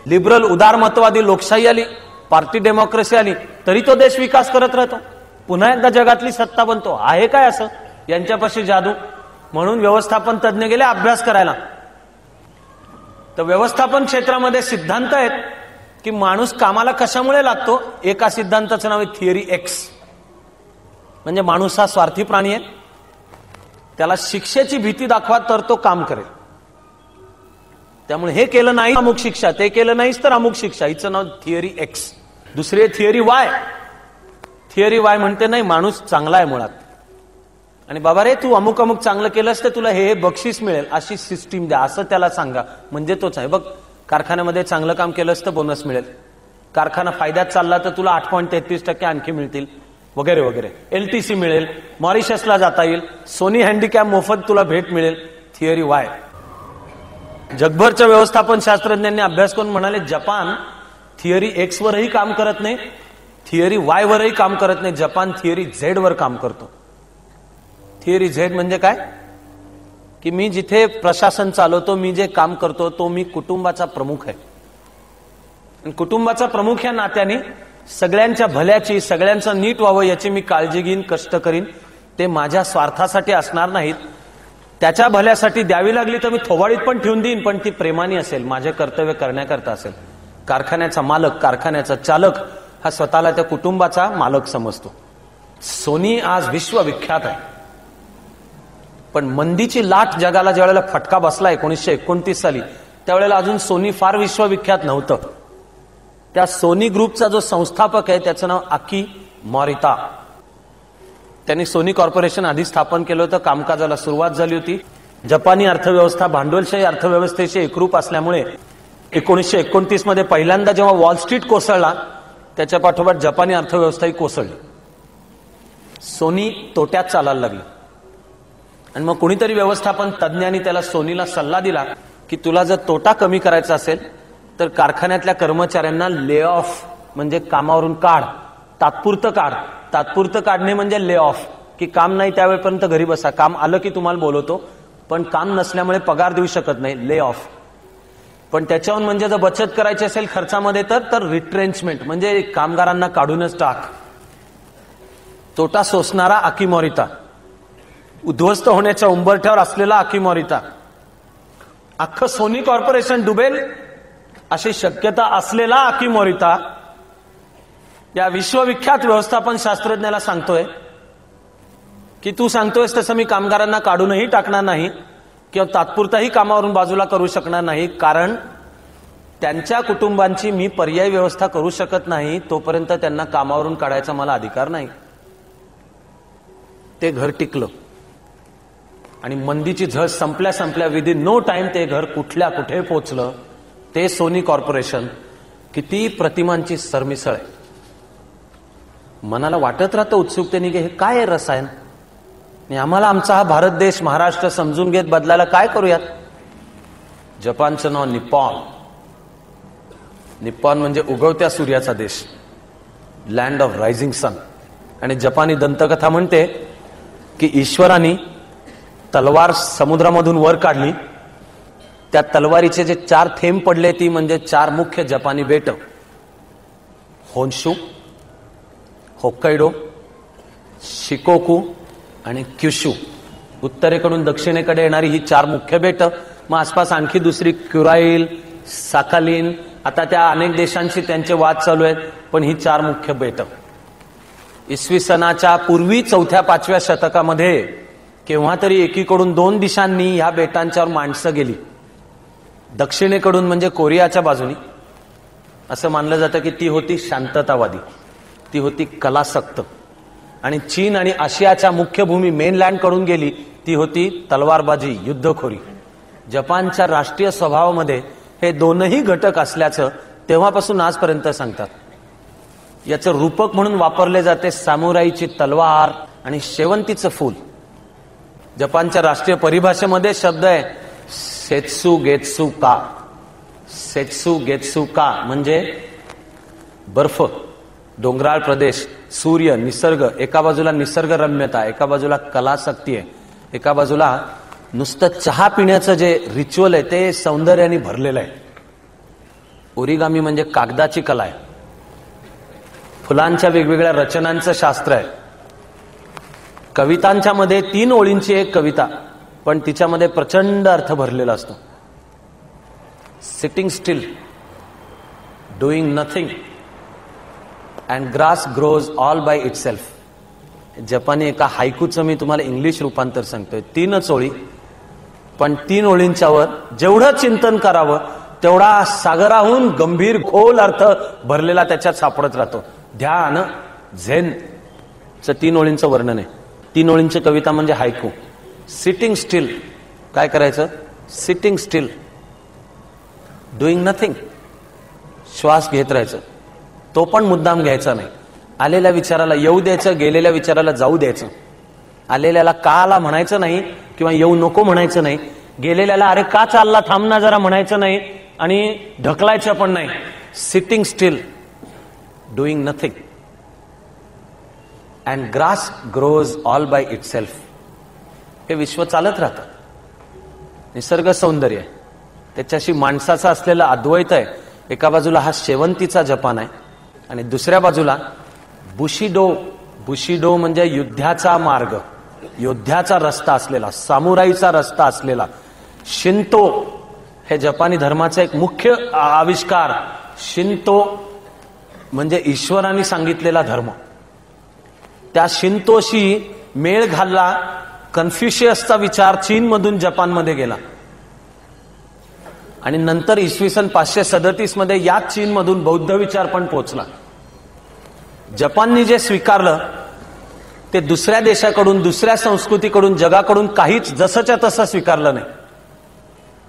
लिबरल उदारमतवादी लोकशाही आली, पार्टी डेमोक्रेसी आली, तरी तो देश विकास करत राहतो, पुन्हा एकदा जगातली सत्ता बनतो. आहे काय असं यांच्यापाशी जादू? म्हणून व्यवस्थापन तज्ञ गेले अभ्यास करायला. तर व्यवस्थापन क्षेत्रामध्ये सिद्धांत आहेत की माणूस कामाला कशामुळे लागतो. एका सिद्धांताचं नाव आहे थिअरी एक्स. म्हणजे माणूस हा स्वार्थी प्राणी आहे, त्याला शिक्षेची भीती दाखवा तर तो काम करेल. त्यामुळे हे केलं नाही अमुक शिक्षा, ते केलं नाहीच तर अमुक शिक्षा, हिचं नाव थिअरी एक्स. दुसरी थिअरी वाय. थिअरी वाय म्हणते नाही माणूस चांगला आहे मुळात, आणि बाबा रे तू अमुक अमुक चांगलं केलंस तर तुला हे बक्षीस मिळेल, अशी सिस्टीम द्या, असं त्याला सांगा, म्हणजे तोच आहे. बघ कारखान्यामध्ये चांगलं काम केलंस तर बोनस मिळेल, कारखाना फायद्यात चालला तर तुला 8.33% आणखी मिळतील, वगैरे वगैरे. LTC मिळेल, मॉरिशसला जाता येईल, सोनी हँडीकॅप मोफत तुला भेट मिळेल. Theory Y. जगभरच्या व्यवस्थापन शास्त्रज्ञांनी अभ्यास करून म्हणाले जपान थिअरी एक्स वरही काम करत नाही, थिअरी वाय वरही काम करत नाही, जपान थिअरी झेड वर काम करतो. थिअरी झेड म्हणजे काय की मी जिथे प्रशासन चालवतो, मी जे काम करतो तो मी कुटुंबाचा प्रमुख आहे, आणि कुटुंबाचा प्रमुख या नात्याने सगळ्यांच्या भल्याची, सगळ्यांचं नीट व्हावं याची मी काळजी घेईन, कष्ट करीन. ते माझ्या स्वार्थासाठी असणार नाहीत, त्याच्या भल्यासाठी द्यावी लागली तर मी थोबाडीत पण ठेवून देईन, पण ती प्रेमाने असेल, माझे कर्तव्य करण्याकरता असेल. कारखान्याचा मालक, कारखान्याचा चालक हा स्वतःला त्या कुटुंबाचा मालक समजतो. सोनी आज विश्वविख्यात आहे, पण मंदीची लाट जगाला ज्यावेळेला फटका बसला 1929 साली, त्यावेळेला अजून सोनी फार विश्वविख्यात नव्हतं. त्या सोनी ग्रुपचा जो संस्थापक आहे त्याचं नाव आकी मॉरिता. त्यांनी सोनी कॉर्पोरेशन आधी स्थापन केलं होतं, कामकाजाला सुरुवात झाली होती. जपानी अर्थव्यवस्था भांडवलशाही अर्थव्यवस्थेशी एकरूप असल्यामुळे 1929 मध्ये पहिल्यांदा जेव्हा वॉल स्ट्रीट कोसळला, त्याच्या पाठोपाठ जपानी अर्थव्यवस्थाही कोसळली. सोनी तोट्यात चालायला लागली, आणि मग कोणीतरी व्यवस्थापन तज्ञांनी त्याला सोनीला सल्ला दिला की तुला जर तोटा कमी करायचा असेल तर कारखान्यातल्या कर्मचाऱ्यांना ले ऑफ म्हणजे कामावरून काढ, तात्पुरतं काढ. तात्पुरतं काढणे म्हणजे ले ऑफ, की काम नाही त्यावेळेपर्यंत घरी बसा, काम आलं की तुम्हाला बोलवतो, पण काम नसल्यामुळे पगार देऊ शकत नाही, ले ऑफ. पण त्याच्याहून म्हणजे जर बचत करायची असेल खर्चामध्ये तर रिट्रेंचमेंट म्हणजे कामगारांना काढूनच टाक. तोटा सोसणारा आकिमोरिता, उद्ध्वस्त होण्याच्या उंबरठ्यावर असलेला आकिमोरिता, अख्खं सोनी कॉर्पोरेशन डुबेल अशी शक्यता असलेला आकिमोरिता या विश्वविख्यात व्यवस्थापन शास्त्रज्ञाला सांगतोय की तू सांगतोयस तसं मी कामगारांना काढूनही टाकणार नाही किंवा तात्पुरताही कामावरून बाजूला करू शकणार नाही, कारण त्यांच्या कुटुंबांची मी पर्यायी व्यवस्था करू शकत नाही, तोपर्यंत त्यांना कामावरून काढायचा मला अधिकार नाही. ते घर टिकलं आणि मंदीची झळ संपल्या संपल्या विदिन नो टाइम ते घर कुठल्या कुठे पोचलं. ते सोनी कॉर्पोरेशन किती प्रतिमांची सरमिसळ आहे. मनाला वाटत राहतं उत्सुकतेने की हे काय आहे रसायन, आणि आम्हाला आमचा हा भारत देश महाराष्ट्र समजून घेत बदलायला काय करूयात. जपानचं नाव निप्पॉन. निप्पॉन म्हणजे उगवत्या सूर्याचा देश, लँड ऑफ रायझिंग सन. आणि जपानी दंतकथा म्हणते की ईश्वराने तलवार समुद्रामधून वर काढली, त्या तलवारीचे जे 4 थेंब पडले ती म्हणजे 4 मुख्य जपानी बेट, होन्शू, होक्काइडो, शिकोकू आणि क्युशू. उत्तरेकडून दक्षिणेकडे येणारी ही 4 मुख्य बेट. मग आसपास आणखी दुसरी क्युराईल, साखालिन, आता त्या अनेक देशांशी त्यांचे वाद चालू आहेत, पण ही 4 मुख्य बेट. इसवी सनाच्या पूर्वी 4-5व्या शतकामध्ये केव्हा तरी एकीकडून 2 दिशांनी ह्या बेटांच्यावर माणसं गेली. दक्षिणेकडून म्हणजे कोरियाच्या बाजूनी असं मानलं जातं की ती होती शांततावादी, ती होती कलासक्त. आणि चीन आणि आशियाच्या मुख्य भूमी मेनलँड कडून गेली ती होती तलवारबाजी, युद्धखोरी. जपानच्या राष्ट्रीय स्वभावामध्ये हे दोनही घटक असल्याचं तेव्हापासून आजपर्यंत सांगतात. याचं रूपक म्हणून वापरले जाते सामुराईची तलवार आणि शेवंतीचं फूल. जपानच्या राष्ट्रीय परिभाषेमध्ये शब्द आहे सेत्सू गेत्सू का. सेत्सू गेत्सू का म्हणजे बर्फ, डोंगराळ प्रदेश, सूर्य, निसर्ग. एका बाजूला निसर्गरम्यता, एका बाजूला कलासक्ती आहे, एका बाजूला नुसतं चहा पिण्याचं जे रिच्युअल आहे ते सौंदर्याने भरलेलं आहे. ओरिगामी म्हणजे कागदाची कला आहे, फुलांच्या वेगवेगळ्या रचनांचं शास्त्र आहे. कवितांच्या मध्ये 3 ओळींची एक कविता, पण तिच्यामध्ये प्रचंड अर्थ भरलेला असतो. Sitting still, doing nothing and grass grows all by itself. जपानी एका हायकूचं मी तुम्हाला इंग्लिश रूपांतर सांगतोय. 3च ओळी, पण 3 ओळींच्यावर जेवढं चिंतन करावं तेवढा सागराहून गंभीर खोल अर्थ भरलेला त्याच्यात सापडत राहतो. ध्यान, झेन चं 3 ओळींचं वर्णन आहे. 3 ओळींची कविता म्हणजे हायकू. सिटिंग स्टिल, काय करायचं? सिटिंग स्टिल, डुईंग नथिंग, श्वास घेत राहायचं, तो पण मुद्दाम घ्यायचा नाही. आलेल्या विचाराला येऊ द्यायचं, गेलेल्या विचाराला जाऊ द्यायचं. आलेल्याला का आला म्हणायचं नाही किंवा येऊ नको म्हणायचं नाही. गेलेल्याला अरे का चालला थांब ना जरा म्हणायचं नाही आणि ढकलायचं पण नाही. Sitting still, doing nothing and grass grows all by itself. हे विश्व चालत राहतं. निसर्ग सौंदर्य आहे, त्याच्याशी माणसाचा असलेला अद्वैत आहे. एका बाजूला हा शेवंतीचा जपान आहे आणि दुसऱ्या बाजूला बुशिडो. बुशिडो म्हणजे युद्धाचा मार्ग, योद्ध्याचा रस्ता असलेला, सामुराईचा रस्ता असलेला. शिंतो हे जपानी धर्माचा एक मुख्य आविष्कार. शिंतो म्हणजे ईश्वराने सांगितलेला धर्म. त्या शिंतोशी मेळ घालला कन्फ्युशियसचा विचार चीनमधून जपानमध्ये गेला आणि नंतर इसवी सन 537 मध्ये याच चीनमधून बौद्ध विचार पण पोहोचला. जपानने जे स्वीकारलं ते दुसऱ्या देशाकडून, दुसऱ्या संस्कृतीकडून, जगाकडून काहीच जसंच्या तसं स्वीकारलं नाही.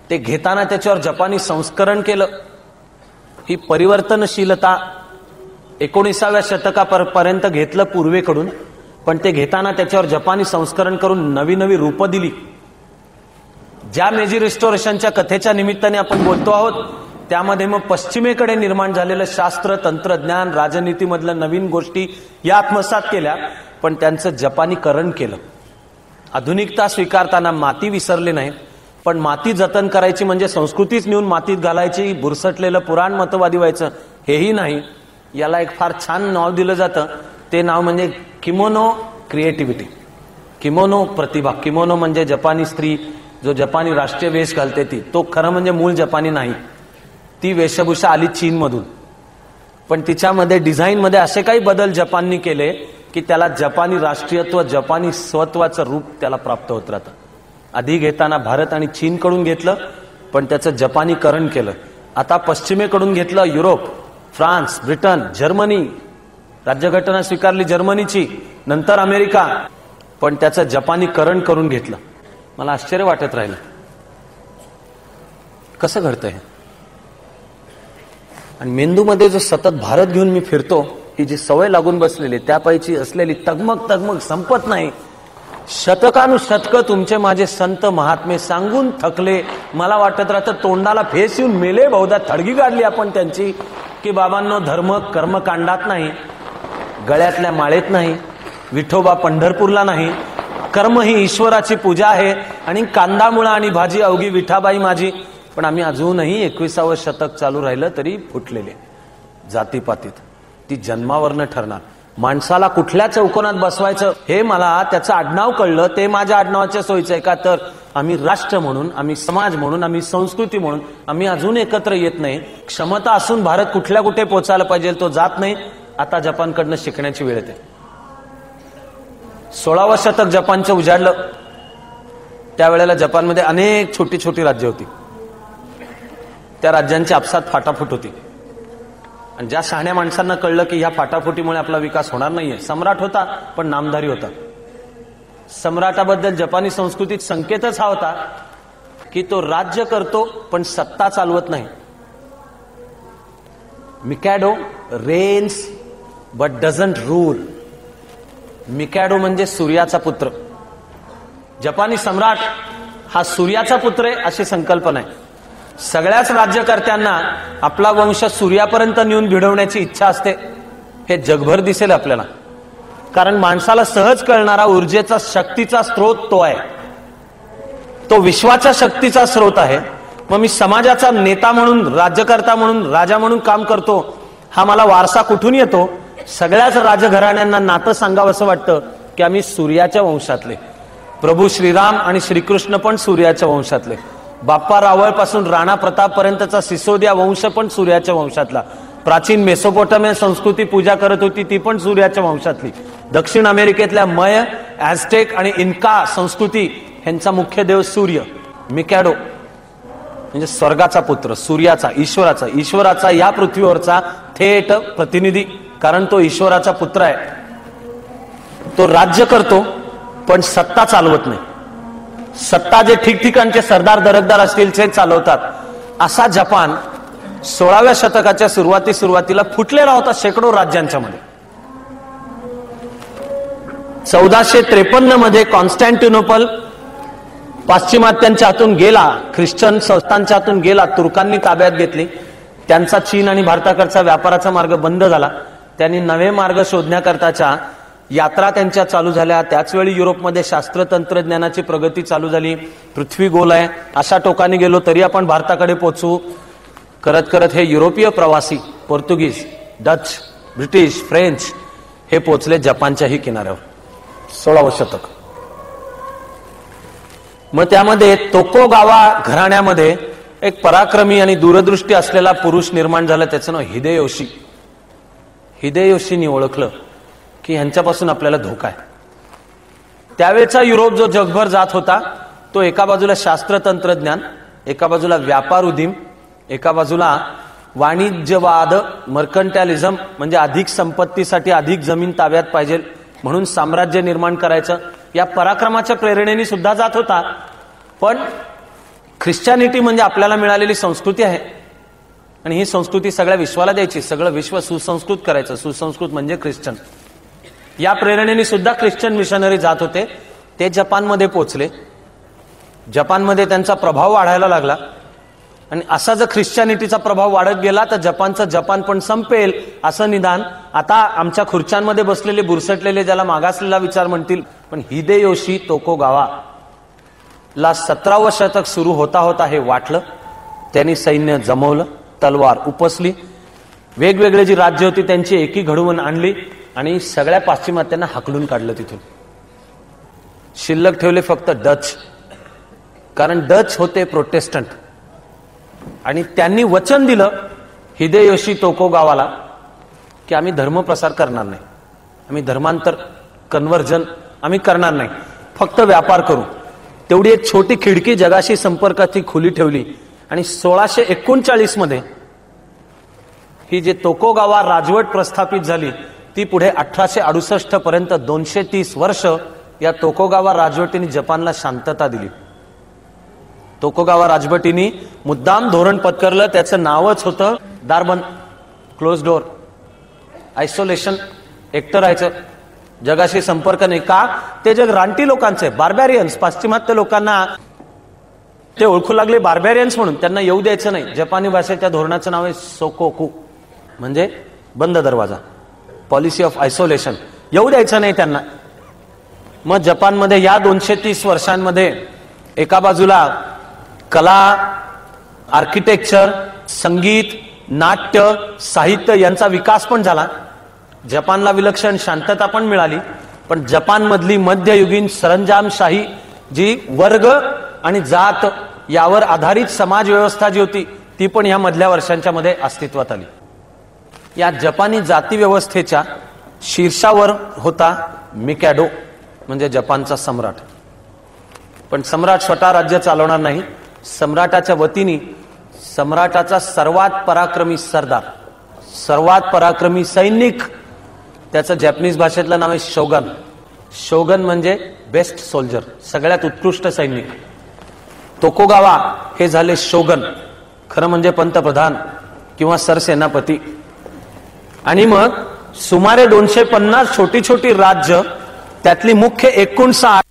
ते घेताना त्याच्यावर जपानी संस्करण केलं. ही परिवर्तनशीलता 19व्या शतकापर्यंत घेतलं पूर्वेकडून, पण ते घेताना त्याच्यावर जपानी संस्करण करून नवी नवी रूपं दिली. ज्या मेजी रिस्टोरेशनच्या कथेच्या निमित्ताने आपण बोलतो आहोत त्यामध्ये मग पश्चिमेकडे निर्माण झालेलं शास्त्र, तंत्रज्ञान, राजनीतीमधल्या नवीन गोष्टी या आत्मसात केल्या, पण त्यांचं जपानीकरण केलं. आधुनिकता स्वीकारताना माती विसरले नाही, पण माती जतन करायची म्हणजे संस्कृतीच नेऊन मातीत घालायची, बुरसटलेलं पुराण मतवादी व्हायचं हेही नाही. याला एक फार छान नाव दिलं जातं, ते नाव म्हणजे किमोनो क्रिएटिव्हिटी, किमोनो प्रतिभा. किमोनो म्हणजे जपानी स्त्री जो जपानी राष्ट्रीय वेश घालते ती, तो खरं म्हणजे मूळ जपानी नाही, ती वेशभूषा आली चीनमधून. पण तिच्यामध्ये डिझाईनमध्ये असे काही बदल जपाननी केले की त्याला जपानी राष्ट्रीयत्व, जपानी स्वत्वाचं रूप त्याला प्राप्त होत राहतं. आधी घेताना भारत आणि चीनकडून घेतलं, पण त्याचं जपानीकरण केलं. आता पश्चिमेकडून घेतलं, युरोप, फ्रान्स, ब्रिटन, जर्मनी, राज्यघटना स्वीकारली जर्मनीची, नंतर अमेरिका, पण त्याचं जपानीकरण करून घेतलं. मला आश्चर्य वाटत राहिलं कसं घडतंय. आणि मेंदूमध्ये जो सतत भारत घेऊन मी फिरतो, ही जी सवय लागून बसलेली, त्यापैकी असलेली तगमग संपत नाही. शतकानुशतकं तुमचे माझे संत महात्मे सांगून थकले. मला वाटत राहतं तोंडाला फेस येऊन मेले, बहुधा थडगी काढली आपण त्यांची, की बाबांनो, धर्म कर्मकांडात नाही, गळ्यातल्या माळेत नाही, विठोबा पंढरपूरला नाही, कर्म ही ईश्वराची पूजा आहे आणि कांदा मुळा आणि भाजी अवघी विठाबाई माझी. पण आम्ही अजूनही 21वे शतक चालू राहिलं तरी फुटलेले जातीपातीत. ती जन्मावरनं ठरणार. माणसाला कुठल्या चौकोनात बसवायचं हे मला त्याचं आडनाव कळलं, ते माझ्या आडनावाच्या सोयीचं आहे का? तर आम्ही राष्ट्र म्हणून, आम्ही समाज म्हणून, आम्ही संस्कृती म्हणून आम्ही अजून एकत्र येत नाही. क्षमता असून भारत कुठल्या कुठे पोचायला पाहिजे तो जात नाही. आता जपानकडनं शिकण्याची वेळ येते. 16वं शतक जपानचं उजाडलं. त्यावेळेला जपानमध्ये अनेक छोटी छोटी राज्य होती. त्या राज्यांची आपसात फाटाफूट होती. आणि ज्या शहाण्या माणसांना कळलं की ह्या फाटाफुटीमुळे आपला विकास होणार नाहीये. सम्राट होता पण नामधारी होता. सम्राटाबद्दल जपानी संस्कृतीत संकेतच हा होता की तो राज्य करतो पण सत्ता चालवत नाही. मिकॅडो रेन्स बट डझंट रूल. मिकॅडो म्हणजे सूर्याचा पुत्र. जपानी सम्राट हा सूर्याचा पुत्र आहे अशी संकल्पना आहे. सगळ्याच राज्यकर्त्यांना आपला वंश सूर्यापर्यंत नेऊन भिडवण्याची इच्छा असते. हे जगभर दिसेल आपल्याला. कारण माणसाला सहज कळणारा ऊर्जेचा, शक्तीचा स्रोत तो आहे. तो विश्वाच्या शक्तीचा स्रोत आहे. मग मी समाजाचा नेता म्हणून, राज्यकर्ता म्हणून, राजा म्हणून काम करतो. हा मला वारसा कुठून येतो? सगळ्याच राजघराण्यांना नातं सांगावं असं वाटतं की आम्ही सूर्याच्या वंशातले. प्रभू श्रीराम आणि श्रीकृष्ण पण सूर्याच्या वंशातले. बाप्पा रावळ पासून राणा प्रताप पर्यंतचा सिसोदिया वंश पण सूर्याच्या वंशातला. प्राचीन मेसोपोटामिया संस्कृती पूजा करत होती ती पण सूर्याच्या वंशातली. दक्षिण अमेरिकेतल्या मय, ॲझ्टेक आणि इन्का संस्कृती ह्यांचा मुख्य देव सूर्य. मिकॅडो म्हणजे स्वर्गाचा पुत्र, सूर्याचा, ईश्वराचा या पृथ्वीवरचा थेट प्रतिनिधी. कारण तो ईश्वराचा पुत्र आहे. तो राज्य करतो पण सत्ता चालवत नाही. सत्ता जे ठिकठिकाणचे सरदार दरकदार असतील ते चालवतात. असा जपान 16व्या शतकाच्या सुरुवातीला फुटलेला होता शेकडो राज्यांच्या मध्ये. 1453 मध्ये कॉन्स्टँटिनोपल पाश्चिमात्यांच्या हातून गेला, ख्रिश्चन संस्थांच्या हातून गेला, तुर्कांनी ताब्यात घेतली. त्यांचा चीन आणि भारताकडचा व्यापाराचा मार्ग बंद झाला. त्यांनी नवे मार्ग शोधण्याकरताच्या यात्रा त्यांच्या चालू झाल्या. त्याचवेळी युरोपमध्ये शास्त्र तंत्रज्ञानाची प्रगती चालू झाली. पृथ्वी गोल आहे अशा टोकाने गेलो तरी आपण भारताकडे पोहोचू. करत करत हे युरोपीय प्रवासी, पोर्तुगीज, डच, ब्रिटिश, फ्रेंच हे पोचले जपानच्याही किनाऱ्यावर. 16वं शतक. मग त्यामध्ये तोकोगावा घराण्यामध्ये एक पराक्रमी आणि दूरदृष्टी असलेला पुरुष निर्माण झाला. त्याचं नाव हिदेयोशी. हिदेयोशींनी ओळखलं की ह्यांच्यापासून आपल्याला धोका आहे. त्यावेळचा युरोप जो जगभर जात होता तो एका बाजूला शास्त्र तंत्रज्ञान, एका बाजूला व्यापार उदीम, एका बाजूला वाणिज्यवाद, मर्कंटॅलिझम म्हणजे अधिक संपत्तीसाठी अधिक जमीन ताब्यात पाहिजे म्हणून साम्राज्य निर्माण करायचं, या पराक्रमाच्या प्रेरणेने सुद्धा जात होता. पण ख्रिश्चॅनिटी म्हणजे आपल्याला मिळालेली संस्कृती आहे आणि ही संस्कृती सगळ्या विश्वाला द्यायची. सगळं विश्व सुसंस्कृत करायचं. सुसंस्कृत म्हणजे ख्रिश्चन. या प्रेरणेने सुद्धा ख्रिश्चन मिशनरी जात होते. ते जपानमध्ये पोहोचले. जपानमध्ये त्यांचा प्रभाव वाढायला लागला आणि असा जर ख्रिश्चॅनिटीचा प्रभाव वाढत गेला तर जपान पण संपेल असं निदान आता आमच्या खुर्च्यांमध्ये बसलेले बुरसटलेले, ज्याला मागासलेला विचार म्हणतील, पण हिदेयोशी तोकोगावा ला 17वं शतक सुरू होता होता हे वाटलं. त्यांनी सैन्य जमवलं, तलवार उपसली, वेगवेगळे जी राज्य होती त्यांची एकी घडवून आणली आणि सगळ्या पाश्चिमात्यांना हाकलून काढलं तिथून. शिल्लक ठेवले फक्त डच, कारण डच होते प्रोटेस्टंट. आणि त्यांनी वचन दिलं हिदेयोशी तोकुगावाला की आम्ही धर्मप्रसार करणार नाही, आम्ही धर्मांतर कन्व्हर्जन आम्ही करणार नाही, फक्त व्यापार करू. तेवढी एक छोटी खिडकी जगाशी संपर्काची खुली ठेवली. आणि 1639 मध्ये ही जे तोकुगावा राजवट प्रस्थापित झाली ती पुढे 1868 पर्यंत 230 वर्ष या तोकुगावा राजवटीने जपानला शांतता दिली. तोकुगावा राजवटीने मुद्दाम धोरण पत्करलं, त्याचं नावच होतं दारबंद, क्लोज डोअर, आयसोलेशन, एकटं राहायचं, जगाशी संपर्क नाही. का? ते जग रानटी लोकांचे, बार्बॅरियन्स, पाश्चिमात्य लोकांना ते ओळखू लागले बार्बॅरियन्स म्हणून, त्यांना येऊ द्यायचं नाही. जपानी भाषेच्या धोरणाचं नाव आहे सोकोकू, म्हणजे बंद दरवाजा, पॉलिसी ऑफ आयसोलेशन, येऊ द्यायचं नाही त्यांना. मग जपानमध्ये या 230 वर्षांमध्ये एका बाजूला कला, आर्किटेक्चर, संगीत, नाट्य, साहित्य यांचा विकास पण झाला. जपानला विलक्षण शांतता पण मिळाली. पण जपानमधली मध्ययुगीन सरंजामशाही जी वर्ग आणि जात यावर आधारित समाज व्यवस्था जी होती ती पण या मधल्या वर्षांच्या मध्ये अस्तित्वात आली. या जपानी जाती व्यवस्थेच्या शीर्षावर होता मिकॅडो, म्हणजे जपानचा सम्राट. पण सम्राट स्वतः राज्य चालवणार नाही. सम्राटाच्या वतीने सम्राटाचा सर्वात पराक्रमी सरदार, सर्वात पराक्रमी सैनिक, त्याचं जॅपनीज भाषेतलं नाव आहे शोगन. शोगन म्हणजे बेस्ट सोल्जर, सगळ्यात उत्कृष्ट सैनिक. तोकुगावा हे झाले शोगन, खरं म्हणजे पंतप्रधान किंवा सरसेनापती. आणि मग सुमारे 250 छोटी छोटी राज्य, त्यातली मुख्य 59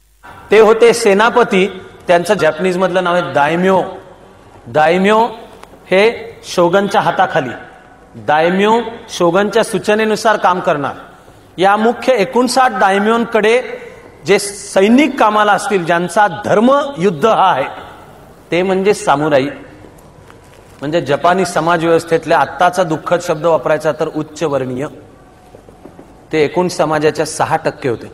ते होते सेनापती. त्यांचं जॅपनीज मधलं नाव आहे दायम्यो. दायम्यो हे शोगनच्या हाताखाली, दायम्यो शोगनच्या सूचनेनुसार काम करणार. या मुख्य 59 दायम्योंकडे जे सैनिक कामाला असतील, ज्यांचा धर्म युद्ध हा आहे, ते म्हणजे सामुराई. म्हणजे जपानी समाज व्यवस्थेतल्या आत्ताचा दुःखद शब्द वापरायचा तर उच्चवर्णीय. ते एकूण समाजाच्या 6% होते,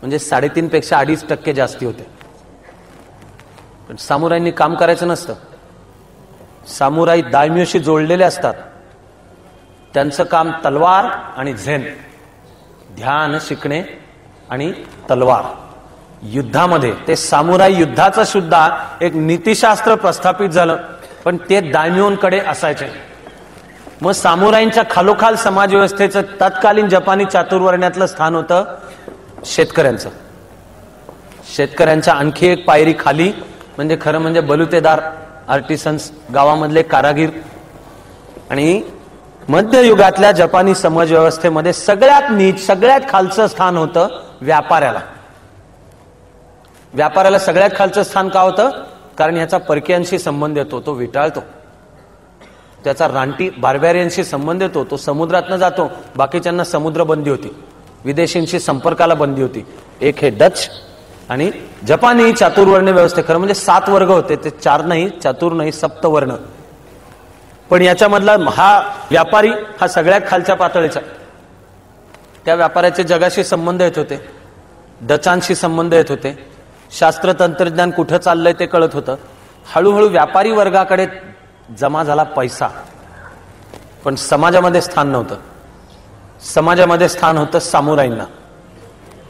म्हणजे 3.5 पेक्षा 2.5% जास्ती होते. पण सामुराईंनी काम करायचं नसतं. सामुराई दायम्योशी जोडलेले असतात. त्यांचं काम तलवार आणि झेन, ध्यान शिकणे आणि तलवार. युद्धामध्ये ते सामुराई युद्धाचं सुद्धा एक नीतिशास्त्र प्रस्थापित झालं, पण ते दायम्योंकडे असायचे. मग सामुराईंच्या खालोखाल समाज व्यवस्थेचं तत्कालीन जपानी चातुर्वर्ण्यातलं स्थान होतं शेतकऱ्यांचं. शेतकऱ्यांच्या आणखी एक पायरी खाली म्हणजे खरं म्हणजे बलुतेदार, आर्टिसन्स, गावामधले कारागीर. आणि मध्ययुगातल्या जपानी समाज व्यवस्थेमध्ये सगळ्यात नीच, सगळ्यात खालचं स्थान होतं व्यापाऱ्याला. व्यापाऱ्याला सगळ्यात खालचं स्थान का होतं? कारण ह्याचा परकीयांशी संबंध येतो, तो विटाळतो. त्याचा रानटी बार्बॅरियनशी संबंध येतो, तो समुद्रात न जातो. बाकीच्यांना समुद्र बंदी होती, विदेशींशी संपर्काला बंदी होती. एक हे डच आणि जपानी चातुर्वर्ण व्यवस्थे. खरं म्हणजे 7 वर्ग होते, ते 4 नाही, चातुर नाही, सप्तवर्ण. पण याच्यामधला हा व्यापारी हा सगळ्यात खालच्या पातळीचा. त्या व्यापाऱ्याचे जगाशी संबंध येत होते, डचांशी संबंध येत होते, शास्त्र तंत्रज्ञान कुठं चाललंय ते कळत होतं. हळूहळू व्यापारी वर्गाकडे जमा झाला पैसा, पण समाजामध्ये स्थान नव्हतं. समाजामध्ये स्थान होतं सामुराईंना.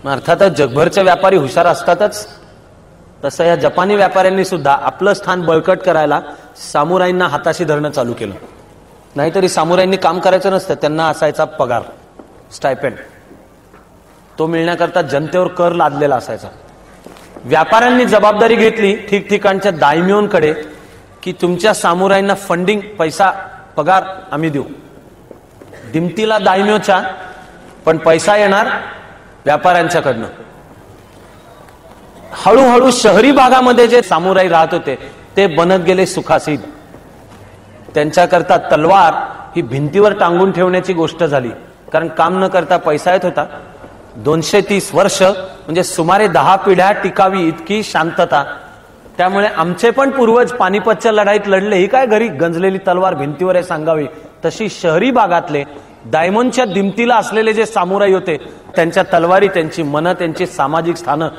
अर्थातच जगभरचे व्यापारी हुशार असतातच, तसं या जपानी व्यापाऱ्यांनी सुद्धा आपलं स्थान बळकट करायला सामुराईंना हाताशी धरणं चालू केलं. नाहीतरी सामुराईंनी काम करायचं नसतं, त्यांना असायचा पगार, स्टायपेंड. तो मिळण्याकरता जनतेवर कर लादलेला असायचा. व्यापाऱ्यांनी जबाबदारी घेतली ठिकठिकाणच्या दायम्योंकडे की तुमच्या सामुराईंना फंडिंग, पैसा, पगार आम्ही देऊ. दिमतीला दायम्योच्या, पण पैसा येणार व्यापाऱ्यांच्याकडनं. हळूहळू शहरी भागामध्ये जे सामुराई राहत होते ते बनत गेले सुखासीन. त्यांच्याकरता तलवार ही भिंतीवर टांगून ठेवण्याची गोष्ट झाली, कारण काम न करता पैसा येत होता. 230 वर्ष म्हणजे सुमारे 10 पिढ्या टिकावी इतकी शांतता. त्यामुळे आमचे पण पूर्वज पानिपतच्या लढाईत लढले, ही काय घरी गंजलेली तलवार भिंतीवर आहे सांगावी, तशी शहरी भागातले डायमंडच्या दिमतीला असलेले जे सामुराई होते त्यांच्या तलवारी, त्यांची मनं, त्यांची सामाजिक स्थानं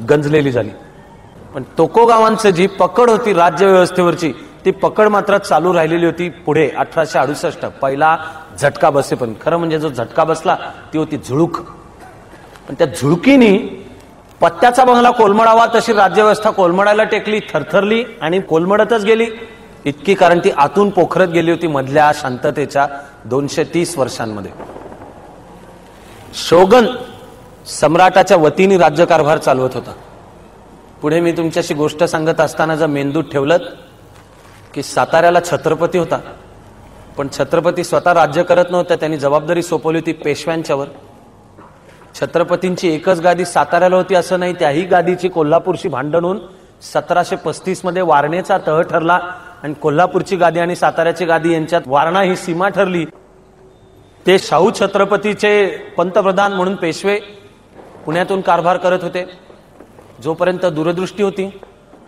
गंजलेली झाली. पण तोकोगावांचं जी पकड होती राज्य व्यवस्थेवरची, ती पकड मात्र चालू राहिलेली होती पुढे 1868 पहिला झटका बसेपर्यंत. खरं म्हणजे जो झटका बसला ती होती झुळूक. पण त्या झुळकीनी पत्त्याचा बंगला कोलमडावा तशी राज्यव्यवस्था कोलमडायला टेकली, थरथरली आणि कोलमडतच गेली इतकी, कारण ती आतून पोखरत गेली होती मधल्या शांततेच्या 230 वर्षांमध्ये. शोगन सम्राटाच्या वतीने राज्यकारभार चालवत होता. पुढे मी तुमच्याशी गोष्ट सांगत असताना जर मेंदूत ठेवलं की साताऱ्याला छत्रपती होता, पण छत्रपती स्वतः राज्य करत नव्हता, त्यांनी जबाबदारी सोपवली होती पेशव्यांच्यावर. छत्रपतींची एकच गादी साताऱ्याला होती असं नाही, त्याही गादीची कोल्हापूरशी भांडण होऊन 1735 मध्ये वारणेचा तह ठरला आणि कोल्हापूरची गादी आणि साताऱ्याची गादी यांच्यात वारणा ही सीमा ठरली. ते शाहू छत्रपतीचे पंतप्रधान म्हणून पेशवे पुण्यातून कारभार करत होते. जोपर्यंत दूरदृष्टी होती,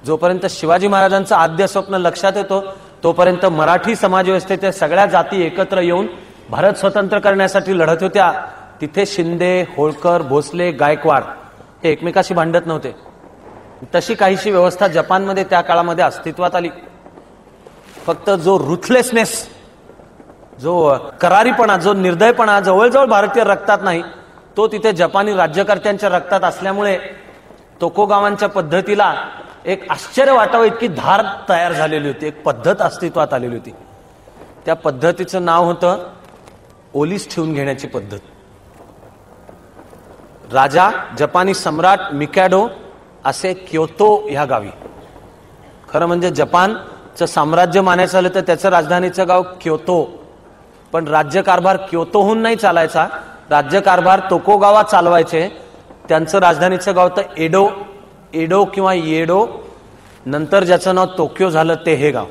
जोपर्यंत शिवाजी महाराजांचं आद्य स्वप्न लक्षात येतो, तोपर्यंत मराठी समाजव्यवस्थेच्या सगळ्या जाती एकत्र येऊन भारत स्वतंत्र करण्यासाठी लढत होत्या. तिथे शिंदे, होळकर, भोसले, गायकवाड हे एकमेकाशी भांडत नव्हते. तशी काहीशी व्यवस्था जपानमध्ये त्या काळामध्ये अस्तित्वात आली. फक्त जो रुथलेसनेस, जो करारीपणा, जो निर्दयपणा जवळजवळ भारतीय रक्तात नाही, तो तिथे जपानी राज्यकर्त्यांच्या रक्तात असल्यामुळे तोकोगावांच्या पद्धतीला एक आश्चर्य वाटावं इतकी धार तयार झालेली होती, एक पद्धत अस्तित्वात आलेली होती. त्या पद्धतीचं नाव होतं ओलीस ठेवून घेण्याची पद्धत. राजा जपानी सम्राट मिकॅडो असे क्योतो ह्या गावी, खरं म्हणजे जपानचं साम्राज्य मानायचं झालं तर त्याचं राजधानीचं गाव क्योतो, पण राज्यकारभार क्योतोहून नाही चालायचा, राज्यकारभार तोकोगावा चालवायचे. त्यांचं राजधानीचं गाव तर एडो, एडो किंवा येडो, नंतर ज्याचं नाव टोक्यो झालं ते हे गाव.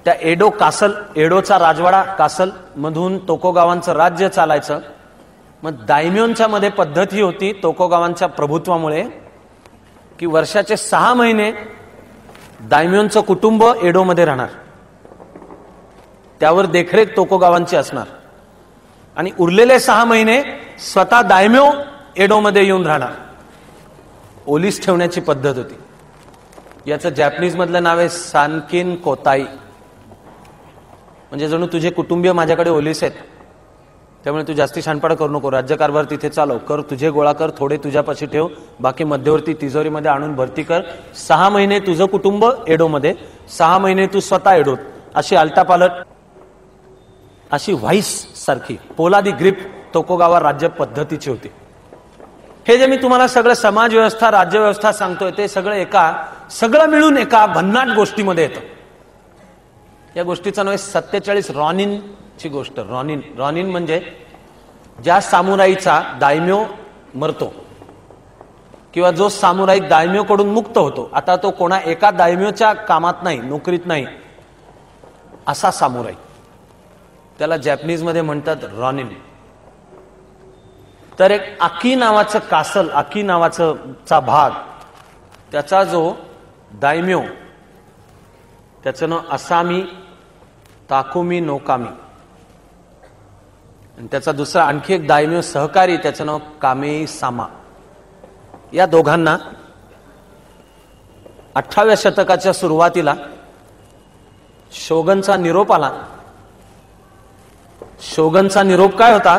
त्या एडो कासल, एडोचा राजवाडा कासल मधून तोकोगावांचं राज्य चालायचं. मग दायम्योंच्या मध्ये पद्धत ही होती तोकोगावांच्या प्रभुत्वामुळे की वर्षाचे 6 महिने दायम्योंचं कुटुंब एडोमध्ये राहणार, त्यावर देखरेख तोकोगावांची असणार, आणि उरलेले 6 महिने स्वतः दायम्यो एडोमध्ये येऊन राहणार. ओलीस ठेवण्याची पद्धत होती. याचं जॅपनीज मधलं नाव आहे सानकिन कोताई, म्हणजे जणू तुझे कुटुंबीय माझ्याकडे ओलीस आहेत, त्यामुळे तू जास्ती शानपणा करू नको, राज्यकारभार तिथे चालव, कर तुझे गोळा कर, थोडे तुझ्यापाशी ठेव, बाकी मध्यवर्ती तिजोरीमध्ये आणून भरती कर. 6 महिने तुझं कुटुंब एडोमध्ये, 6 महिने तू स्वतः एडोत, अशी आलटापालट, अशी व्हाईस सारखी पोलादी ग्रीप तोकोगावा राज्य पद्धतीची होती. हे जे मी तुम्हाला सगळं समाज व्यवस्था, राज्य व्यवस्था सांगतोय ते सगळं मिळून एका भन्नाट गोष्टीमध्ये येतं. या गोष्टीचं नाव आहे 47 रॉनिनची गोष्ट. रॉनिन म्हणजे ज्या सामुराईचा दायम्यो मरतो किंवा जो सामुराई दायम्योकडून मुक्त होतो, आता तो कोणा एका दायम्योच्या कामात नाही, नोकरीत नाही, असा सामुराई, त्याला जॅपनीज मध्ये म्हणतात रॉनिन. तर एक आकी नावाचं कासल, आकी नावाचा भाग, त्याचा जो दायम्यो, त्याचं नाव असामी ताकुमी नोकामी, आणि त्याचा दुसरा आणखी एक दायम्यो सहकारी, त्याचं नाव कामेई सामा. या दोघांना 18व्या शतकाच्या सुरुवातीला शोगनचा निरोप आला. शोगनचा निरोप काय होता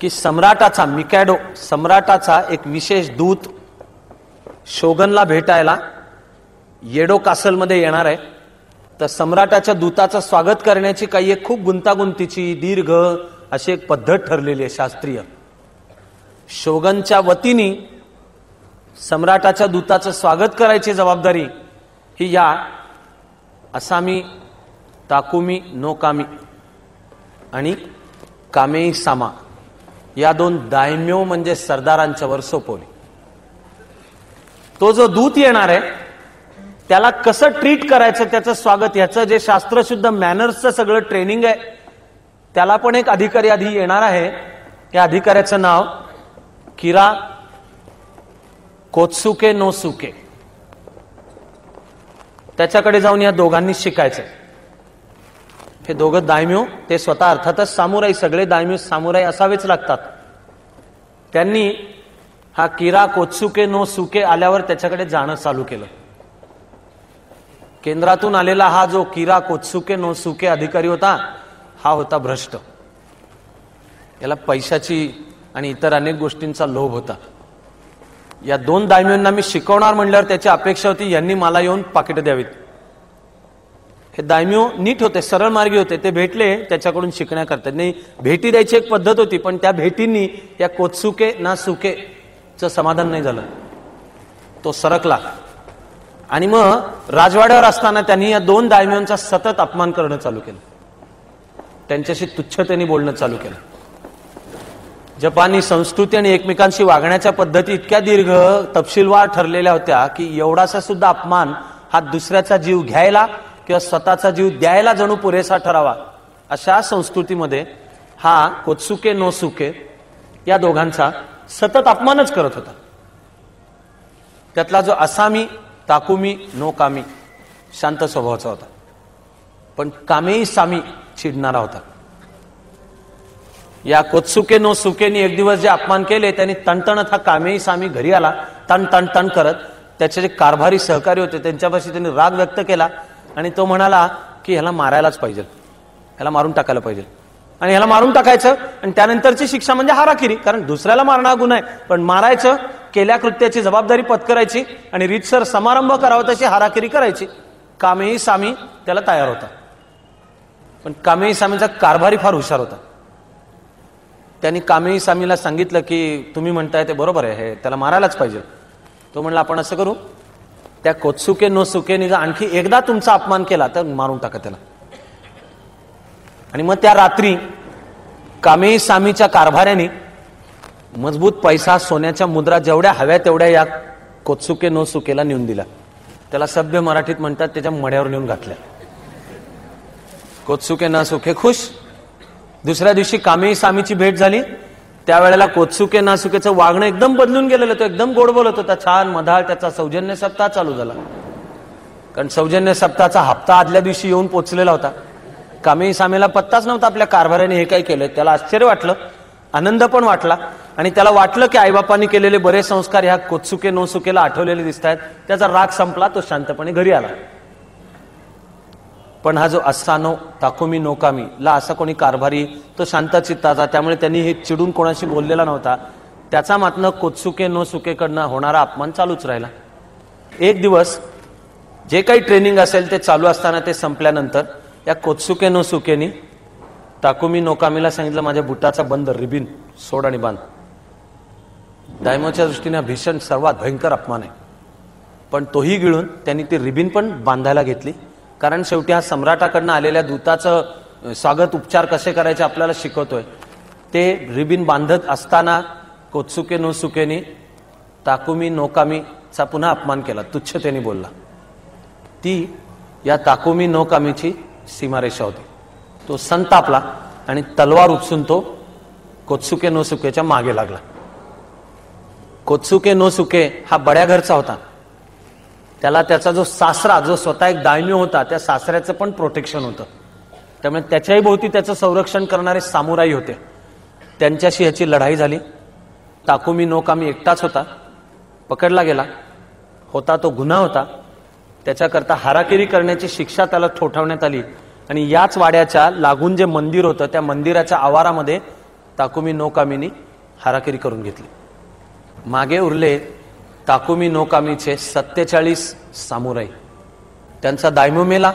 की सम्राटाचा, मिकॅडो सम्राटाचा एक विशेष दूत शोगनला भेटायला येडो कासलमध्ये येणार आहे. तर सम्राटाच्या दूताचं स्वागत करण्याची काही एक खूप गुंतागुंतीची दीर्घ अशी एक पद्धत ठरलेली आहे शास्त्रीय. शोगनच्या वतीने सम्राटाच्या दूताचं स्वागत करायची जबाबदारी ही या असामी ताकुमी नोकामी आणि कामेई सामा या 2 दायम्यो म्हणजे सरदारांच्यावर सोपवली. तो जो दूत येणार आहे त्याला कसं ट्रीट करायचं, त्याचं स्वागत, याचं जे शास्त्रशुद्ध मॅनर्सचं सगळं ट्रेनिंग आहे, त्याला पण एक अधिकारी आधी येणार आहे. या अधिकाऱ्याचं नाव किरा कोत्सुके नोसुके. त्याच्याकडे जाऊन या दोघांनी शिकायचं. हे दोघं दायम्यो, ते स्वतः अर्थातच सामुराई, सगळे दायम्यो सामुराई असावेच लागतात. त्यांनी हा किरा कोत्सुके नो सुके आल्यावर त्याच्याकडे जाणं चालू केलं. केंद्रातून आलेला हा जो किरा कोत्सुके नो सुके अधिकारी होता, हा होता भ्रष्ट. याला पैशाची आणि इतर अनेक गोष्टींचा लोभ होता. या दोन दायम्यांना मी शिकवणार म्हणल्यावर त्याची अपेक्षा होती यांनी मला येऊन पाकिटं द्यावीत. हे दायम्यो नीट होते, सरळ मार्गी होते. ते भेटले त्याच्याकडून शिकण्याकरता. नाही, भेटी द्यायची एक पद्धत होती, पण त्या भेटींनी या कोत्सुके ना सुके चं समाधान नाही झालं. तो सरकला आणि मग राजवाड्यावर असताना त्यांनी या दोन दायम्यांचा सतत अपमान करणं चालू केलं. त्यांच्याशी तुच्छतेने बोलणं चालू केलं. जपानी संस्कृती आणि एकमेकांशी वागण्याच्या पद्धती इतक्या दीर्घ तपशीलवार ठरलेल्या होत्या की एवढासा सुद्धा अपमान हा दुसऱ्याचा जीव घ्यायला किंवा स्वतःचा जीव द्यायला जणू पुरेसा ठरावा, अशा संस्कृतीमध्ये हा कोत्सुके नो सुके या दोघांचा सतत अपमानच करत होता. त्यातला जो असामी ताकुमी नो कामी शांत स्वभावाचा होता, पण कामेई सामी चिडणारा होता. या कोत्सुके नो सुकेनी एक दिवस जे अपमान केले त्यांनी तणतणत हा कामेई सामी घरी आला, तण तण तण करत. त्याचे जे कारभारी सहकारी होते त्यांच्यापाशी त्यांनी राग व्यक्त केला आणि तो म्हणाला की ह्याला मारायलाच पाहिजे, ह्याला मारून टाकायला पाहिजे आणि ह्याला मारून टाकायचं आणि त्यानंतरची शिक्षा म्हणजे हाराकिरी. कारण दुसऱ्याला मारणं हा गुन्हा आहे, पण मारायचं, केल्या कृत्याची जबाबदारी पत्करायची आणि रीतसर समारंभ करावा तशी हाराकिरी करायची. कामेई सामी त्याला तयार होता, पण कामेई सामीचा कारभारी फार हुशार होता. त्यांनी कामेई सामीला सांगितलं की तुम्ही म्हणताय ते बरोबर आहे, हे त्याला मारायलाच पाहिजे. तो म्हणला आपण असं करू, त्या कोत्सुके नो सुकेनी जर आणखी एकदा तुमचा अपमान केला तर मारून टाका त्याला. आणि मग त्या रात्री कामेई सामीच्या कारभाऱ्याने मजबूत पैसा, सोन्याच्या मुद्रा जेवढ्या हव्या तेवढ्या या कोत्सुके नो सुकेला नेऊन दिला. त्याला सभ्य मराठीत म्हणतात त्याच्या मड्यावर नेऊन घातल्या. कोत्सुके ना सुके खुश. दुसऱ्या दिवशी कामेई सामीची भेट झाली. त्यावेळेला कोत्सुके ना सुकेचं वागणं एकदम बदलून गेलेलं. तो एकदम गोड बोलत होता, छान मधाळ. त्याचा सौजन्य सप्ताह चालू झाला, कारण सौजन्य सप्ताहाचा हप्ता आदल्या दिवशी येऊन पोचलेला होता. कामेई सामीला पत्ताच नव्हता आपल्या कारभाऱ्याने हे काय केलं. त्याला आश्चर्य वाटलं, आनंद पण वाटला आणि त्याला वाटलं की आईबापांनी केलेले बरेच संस्कार ह्या कोत्सुके नो सुकेला आठवलेले दिसत आहेत. त्याचा राग संपला, तो शांतपणे घरी आला. पण हा जो असानो ताकुमी नोकामी ला असा कोणी कारभारी, तो शांत चित्ताचा, त्यामुळे त्यांनी हे चिडून कोणाशी बोललेला नव्हता. त्याचा मात्र कोत्सुके नो सुकेकडनं होणारा अपमान चालूच राहिला. एक दिवस जे काही ट्रेनिंग असेल ते चालू असताना ते संपल्यानंतर या कोत्सुके नो सुकेनी ताकुमी नोकामीला सांगितलं, माझ्या बुटाचा बंद रिबिन सोड आणि बांध. दायमोच्या दृष्टीने भीषण सर्वात भयंकर अपमान आहे, पण तोही गिळून त्यांनी ती रिबिन पण बांधायला घेतली. कारण शेवटी हा सम्राटाकडनं आलेल्या दूताचं स्वागत उपचार कसे करायचे आपल्याला शिकवतोय. ते रिबिन बांधत असताना कोत्सुके नो सुकेनी ताकुमी नोकामीचा पुन्हा अपमान केला, तुच्छतेने बोलला. ती या ताकुमी नोकामीची सीमारेषा होती. तो संतापला आणि तलवार उपसून तो कोत्सुके नो सुकेच्या मागे लागला. कोत्सुके नो सुके हा बड्या घरचा होता. त्याला त्याचा जो सासरा, जो स्वतः एक दायम्यो होता, त्या सासऱ्याचं पण प्रोटेक्शन होतं. त्यामुळे त्याच्याही भोवती त्याचं संरक्षण करणारे सामुराई होते. त्यांच्याशी ह्याची लढाई झाली. ताकुमी नोकामी एकटाच होता, पकडला गेला होता. तो गुन्हा होता, त्याच्याकरता हाराकिरी करण्याची शिक्षा त्याला ठोठावण्यात आली. आणि याच वाड्याच्या लागून जे मंदिर होतं त्या मंदिराच्या आवारामध्ये ताकुमी नोकामीनी हाराकिरी करून घेतली. मागे उरले ताकुमी नोकामीचे 47 सामुराई. त्यांचा दायम्यो मेला.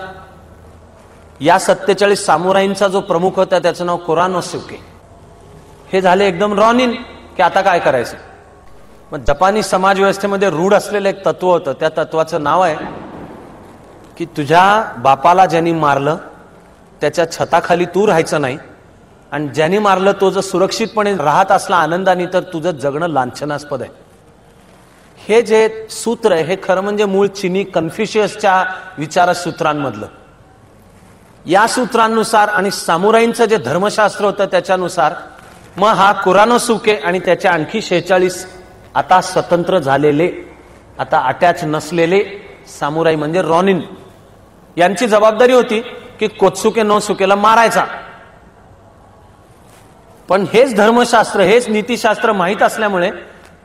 या 47 सामुराईंचा जो प्रमुख होता त्याचं नाव कुरानोसुके. हे झाले एकदम रॉनिन की आता काय करायचं. मग जपानी समाज व्यवस्थेमध्ये रूढ असलेलं एक तत्व होतं. त्या तत्वाचं नाव आहे की तुझ्या बापाला ज्यांनी मारलं त्याच्या छताखाली तू राहायचं नाही, आणि ज्यांनी मारलं तो जर सुरक्षितपणे राहत असला आनंदाने तर तुझं जगणं लांछनास्पद आहे. हे जे सूत्र आहे हे खरं म्हणजे मूळ चिनी कन्फ्युशियसच्या विचारसूत्रांमधलं. या सूत्रांनुसार आणि सामुराईंचं जे धर्मशास्त्र होतं त्याच्यानुसार मग हा कुरानोसुके आणि त्याचे आणखी 46 आता स्वतंत्र झालेले, आता अटॅच नसलेले सामुराई म्हणजे रॉनिन, यांची जबाबदारी होती की कोत्सुके नोसुकेला मारायचा. पण हेच धर्मशास्त्र, हेच नीतिशास्त्र माहीत असल्यामुळे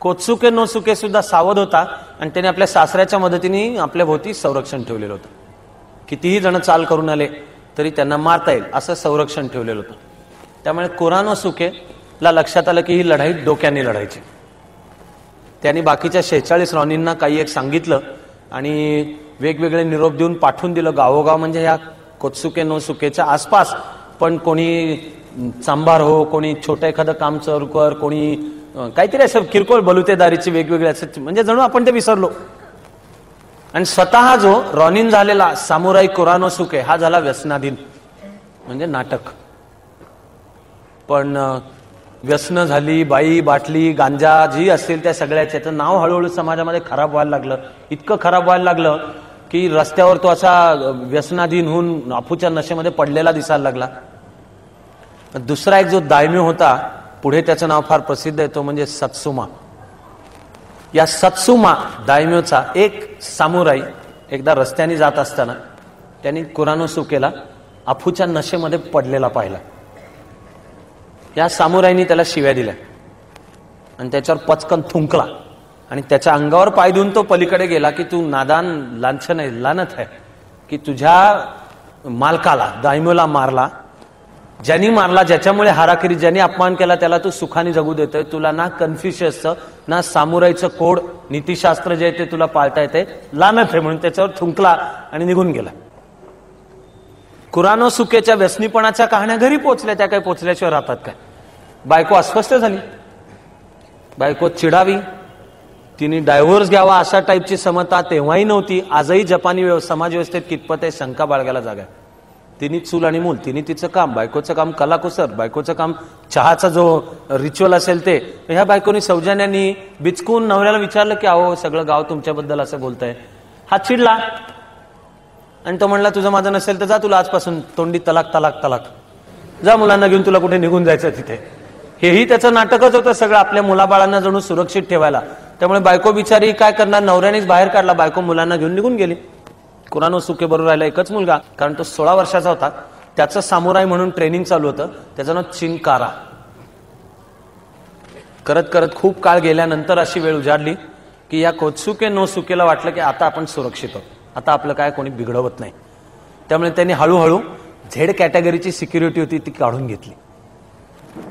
कोत्सुके नोसुके सुद्धा सावध होता आणि त्याने आपल्या सासऱ्याच्या मदतीने आपल्या भोवती संरक्षण ठेवलेलं होतं. कितीही जण चाल करून आले तरी त्यांना मारता येईल असं संरक्षण ठेवलेलं होतं. त्यामुळे कुरानोसुकेला लक्षात आलं की ही लढाई डोक्याने लढायची. त्यांनी बाकीच्या 46 रॉनींना काही एक सांगितलं आणि वेगवेगळे निरोप देऊन पाठवून दिलं गावोगाव, म्हणजे ह्या कोत्सुके नोसुकेच्या आसपास पण कोणी चांभार हो, कोणी छोटं एखादं काम चालू कर, कोणी काहीतरी असं किरकोळ बलुतेदारीचे वेगवेगळे असं, म्हणजे जणू आपण ते विसरलो. आणि स्वतः जो रॉनिन झालेला सामुराई कुरानोसुके हा झाला व्यसनाधीन, म्हणजे नाटक. पण व्यसन झाली, बाई बाटली गांजा जी असेल त्या सगळ्याचं नाव हळूहळू समाजामध्ये खराब व्हायला लागलं. इतकं खराब व्हायला लागलं की रस्त्यावर तो असा व्यसनाधीन होऊन अफूच्या नशेमध्ये पडलेला दिसायला लागला. दुसरा एक जो दायम्यो होता, पुढे त्याचं नाव फार प्रसिद्ध आहे, तो म्हणजे सत्सुमा. या सत्सुमा दायम्योचा एक सामुराई एकदा रस्त्याने जात असताना त्यांनी कुरानोसुकेला अफूच्या नशेमध्ये पडलेला पाहिला. या सामुराईनी त्याला शिव्या दिल्या आणि त्याच्यावर पचकन थुंकला आणि त्याच्या अंगावर पाय देऊन तो पलीकडे गेला की तू नादान लांछन आहे, लानत आहे की तुझ्या मालकाला दायम्योला मारला, ज्यांनी मारला, ज्याच्यामुळे हाराकिरी, ज्यांनी अपमान केला त्याला तू सुखाने जगू देतोय. तुला ना कन्फ्युशियसचं ना सामुराईचं कोड नीतिशास्त्र जे आहे ते तुला पाळता येते, लानत आहे. म्हणून त्याच्यावर थुंकला आणि निघून गेला. कुरानोसुकेच्या व्यसनीपणाच्या कहाण्या घरी पोचल्या, त्या काही पोचल्याशिवाय राहतात काय. बायको अस्वस्थ झाली, बायको चिडावी, तिने डायव्होर्स घ्यावा अशा टाईपची समता तेव्हाही नव्हती. आजही जपानी समाज व्यवस्थेत कितपत आहे शंका बाळगायला जागा आहे. तिने चूल आणि मूल, तिने तिचं काम, बायकोचं काम कलाकुसर, बायकोचं काम चहाचा जो रिच्युअल असेल ते. ह्या बायकोनी सौजन्यानी बिचकून नवऱ्याला विचारलं की अहो सगळं गाव तुमच्याबद्दल असं बोलतंय. हा चिडला आणि तो म्हणला तुझं माझं नसेल तर जा, तुला आजपासून तोंडी तलाक तलाक तलाक, जा मुलांना घेऊन तुला कुठे निघून जायचं तिथे. हेही त्याचं नाटकच होतं सगळं, आपल्या मुलाबाळांना जणू सुरक्षित ठेवायला. त्यामुळे बायको बिचारी काय करणार, नवऱ्यानेच बाहेर काढला, बायको मुलांना घेऊन निघून गेली. कुरानोसुके बरोबर राहिला एकच मुलगा, कारण तो 16 वर्षाचा होता. त्याचं सामुराई म्हणून ट्रेनिंग चालू होतं, त्याचं नाव चिनकारा. करत करत खूप काळ गेल्यानंतर अशी वेळ उजाडली की या कोत्सुके नोसुकेला वाटलं की आता आपण सुरक्षित आहोत, आता आपलं काय कोणी बिघडवत नाही. त्यामुळे त्यांनी हळूहळू झेड कॅटेगरीची सिक्युरिटी होती ती काढून घेतली.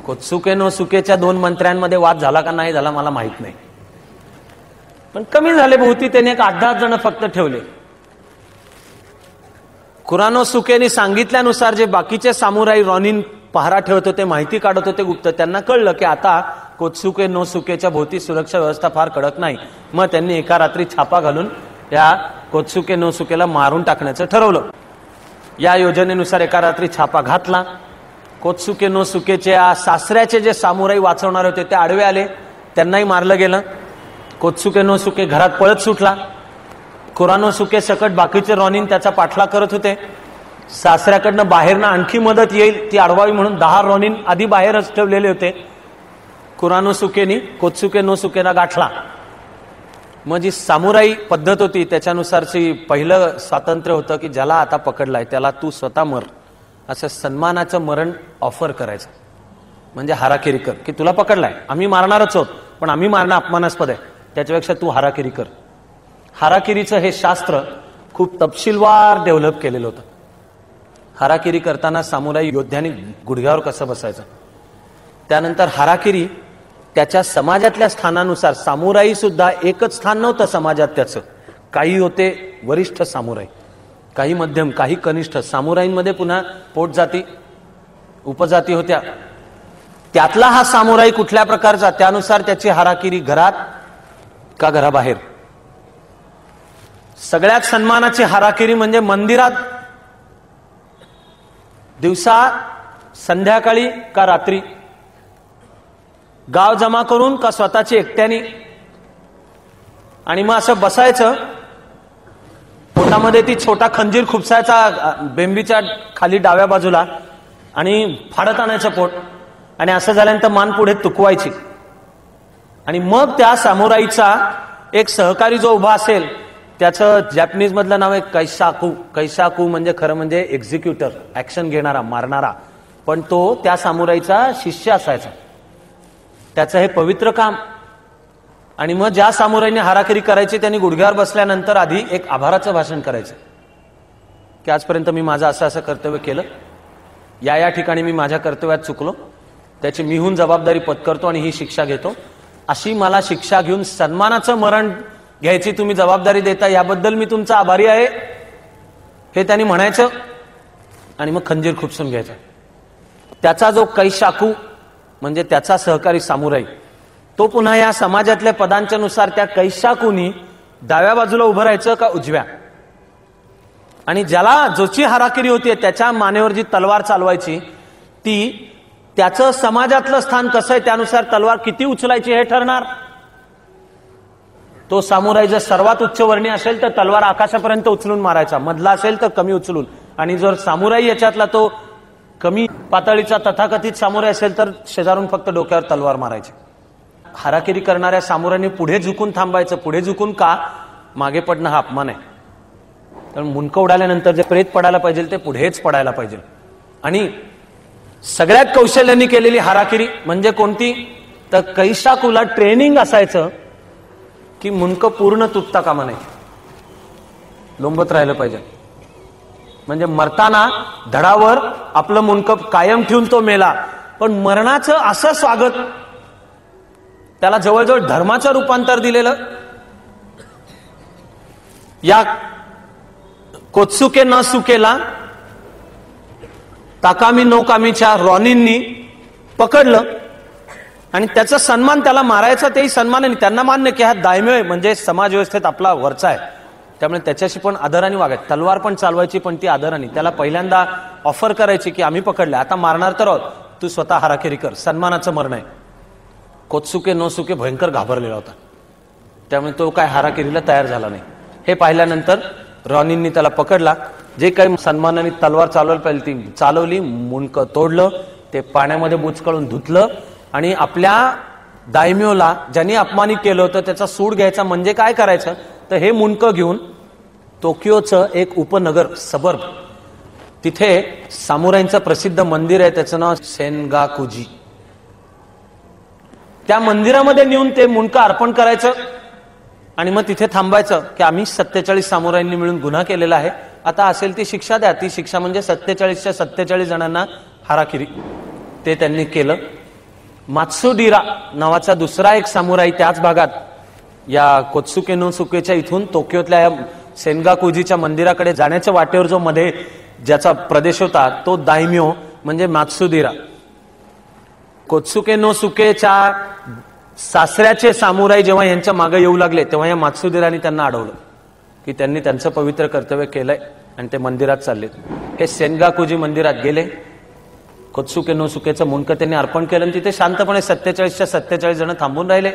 कोत्सुके नोसुकेच्या 2 मंत्र्यांमध्ये वाद झाला का नाही झाला मला माहित नाही, पण कमी झाले बहुती. त्यांनी एक 8-10 जण फक्त ठेवले. कुरानोसुकेने सांगितल्यानुसार जे बाकीचे सामुराई रॉनिन पहारा ठेवत होते, माहिती काढत होते गुप्त, त्यांना कळलं की आता कोत्सुके नोसुकेच्या भोवती सुरक्षा व्यवस्था फार कडक नाही. मग त्यांनी एका रात्री छापा घालून या कोत्सुके नोसुकेला मारून टाकण्याचं ठरवलं. या योजनेनुसार एका रात्री छापा घातला. कोत्सुके नोसुकेच्या सासऱ्याचे जे सामुराई वाचवणार होते ते आडवे आले, त्यांनाही मारलं गेलं. कोत्सुके नोसुके घरात पळत सुटला. कुरानोसुके सकट बाकीचे रॉनिन त्याचा पाठलाग करत होते. सासऱ्याकडनं बाहेरनं आणखी मदत येईल ती अडवावी म्हणून 10 रॉनिन आधी बाहेरच ठेवलेले होते. कुरानोसुकेनी कोत्सुके नोसुकेला गाठला. मग जी सामुराई पद्धत होती त्याच्यानुसारची पहिलं स्वातंत्र्य होतं की ज्याला आता पकडलाय त्याला तू स्वतः मर, असं सन्मानाचं मरण ऑफर करायचं. म्हणजे हाराकिरी कर की तुला पकडलाय, आम्ही मारणारच आहोत पण आम्ही मारणं अपमानास्पद आहे, त्याच्यापेक्षा तू हाराकिरी कर. हाराकिरीचं हे शास्त्र खूप तपशीलवार डेव्हलप केलेलं होतं. हाराकिरी करताना सामुराई योद्ध्याने गुडघ्यावर कसं बसायचं, त्यानंतर हाराकिरी त्याच्या समाजातल्या स्थानानुसार, सामुराई सुद्धा एकच स्थान नव्हतं समाजात त्याचं. काही होते वरिष्ठ सामुराई, काही मध्यम, काही कनिष्ठ. सामुराईंमध्ये पुन्हा पोटजाती उपजाती होत्या. त्यातला हा सामुराई कुठल्या प्रकारचा त्यानुसार त्याची हाराकिरी घरात का घराबाहेर. सगळ्यात सन्मानाची हाराकिरी म्हणजे मंदिरात, दिवसा, संध्याकाळी का रात्री, गाव जमा करून का स्वतःची एकट्याने. आणि मग असं बसायचं, पोटामध्ये ती छोटा खंजीर खुपसायचा बेंबीच्या खाली डाव्या बाजूला आणि फाडत आणायचं पोट, आणि असं झाल्यानंतर मान पुढे तुकवायची. आणि मग त्या सामुराईचा एक सहकारी जो उभा असेल त्याचं जॅपनीज मधलं नाव आहे कैशाकू. कैशाकू म्हणजे खरं म्हणजे एक्झिक्युटर, ऍक्शन घेणारा, मारणारा. पण तो त्या सामुराईचा शिष्य असायचा. त्याचं हे पवित्र काम. आणि मग ज्या सामुराईने हाराकिरी करायची त्यांनी गुडघ्यावर बसल्यानंतर आधी एक आभाराचं भाषण करायचं की आजपर्यंत मी माझं असं असं कर्तव्य केलं, या ठिकाणी मी माझ्या कर्तव्यात चुकलो, त्याची मीहून जबाबदारी पत्करतो आणि ही शिक्षा घेतो. अशी मला शिक्षा घेऊन सन्मानाचं मरण घ्यायची तुम्ही जबाबदारी देता, याबद्दल मी तुमचा आभारी आहे, हे त्यांनी म्हणायचं. आणि मग खंजीर खुपसून घ्यायचा. त्याचा जो कैशाकू म्हणजे त्याचा सहकारी सामुराई, तो पुन्हा या समाजातल्या पदांच्या नुसार त्या कैशाकूनी डाव्या बाजूला उभं राहायचं का उजव्या, आणि ज्याला जोची हाराकिरी होतीये त्याच्या मानेवर जी तलवार चालवायची ती त्याचं समाजातलं स्थान कसं आहे त्यानुसार तलवार किती उचलायची हे ठरणार. तो सामुराई जर सर्वात उच्च वर्णीय असेल तर तलवार आकाशापर्यंत उचलून मारायचा, मधला असेल तर कमी उचलून, आणि जर सामुराई याच्यातला तो कमी पातळीचा तथाकथित सामुराई असेल तर शेजारून फक्त डोक्यावर तलवार मारायची. हाराकिरी करणाऱ्या सामुराईंनी पुढे झुकून थांबायचं. पुढे झुकून का? मागे पडणं हा अपमान आहे. कारण मुंडकं उडाल्यानंतर जे प्रेत पडायला पाहिजे ते पुढेच पडायला पाहिजे. आणि सगळ्यात कौशल्याने केलेली हाराकिरी म्हणजे कोणती? तर कैशाकूला ट्रेनिंग असायचं की मुंडकं पूर्ण तुटता कामा नये, लोंबत राहिलं पाहिजे. म्हणजे मरताना धडावर आपलं मुंडकं कायम ठेवून तो मेला, पण मरणाचं असं स्वागत, त्याला जवळजवळ धर्माचं रूपांतर दिलेलं. या कोत्सुके न सुकेला ताकामी नो कामीच्या रॉनिननी पकडलं आणि त्याचा सन्मान, त्याला मारायचा तेही सन्मानाने. त्यांना मान्य की हा दायम्य आहे, म्हणजे समाज व्यवस्थेत आपला वरचा आहे, त्यामुळे त्याच्याशी पण आदराने वागायचं. तलवार पण चालवायची पण ती आदराने. त्याला पहिल्यांदा ऑफर करायची की आम्ही पकडले, आता मारणार तर आहोत, तू स्वतः हाराकिरी कर, सन्मानाचं मरण आहे. कोत्सुके नो सुके भयंकर घाबरलेला होता, त्यामुळे तो काय हाराकिरीला तयार झाला नाही. हे पाहिल्यानंतर रॉनिननी त्याला पकडला. जे काही सन्मानाने तलवार चालवायला पाहिजे ती चालवली, मुंडकं तोडलं, ते पाण्यामध्ये बुचकळून धुतलं आणि आपल्या दायम्योला ज्यांनी अपमानित केलं होतं त्याचा सूड घ्यायचा. म्हणजे काय करायचं तर हे मुंडकं घेऊन टोकियोचं एक उपनगर सबर्ब, तिथे सामुराईंचं प्रसिद्ध मंदिर आहे, त्याचं नाव सेनगाकुजी. त्या मंदिरामध्ये नेऊन ते मुंडकं अर्पण करायचं आणि मग तिथे थांबायचं की आम्ही 47 सामुराईंनी मिळून गुन्हा केलेला आहे, आता असेल ती शिक्षा द्या. ती शिक्षा म्हणजे 47च्या 47 जणांना हाराकिरी. ते त्यांनी केलं. मात्सुडीरा नावाचा दुसरा एक सामुराई त्याच भागात या कोत्सुके नो सुकेच्या इथून टोकियोतल्या या सेनगाकुजीच्या मंदिराकडे जाण्याच्या वाटेवर जो मध्ये ज्याचा प्रदेश होता तो दायम्यो म्हणजे मात्सुडीरा. कोत्सुके नो सुकेच्या सासऱ्याचे सामुराई जेव्हा यांच्या मागे येऊ लागले तेव्हा या मात्सुडीराने त्यांना अडवलं की त्यांनी त्यांचं पवित्र कर्तव्य केलंय आणि ते मंदिरात चालले. हे सेनगाकुजी मंदिरात गेले, कोत्सुके नो सुकेचं मुंडकं त्यांनी अर्पण केलं आणि तिथे शांतपणे 47च्या 47 जण थांबून राहिले.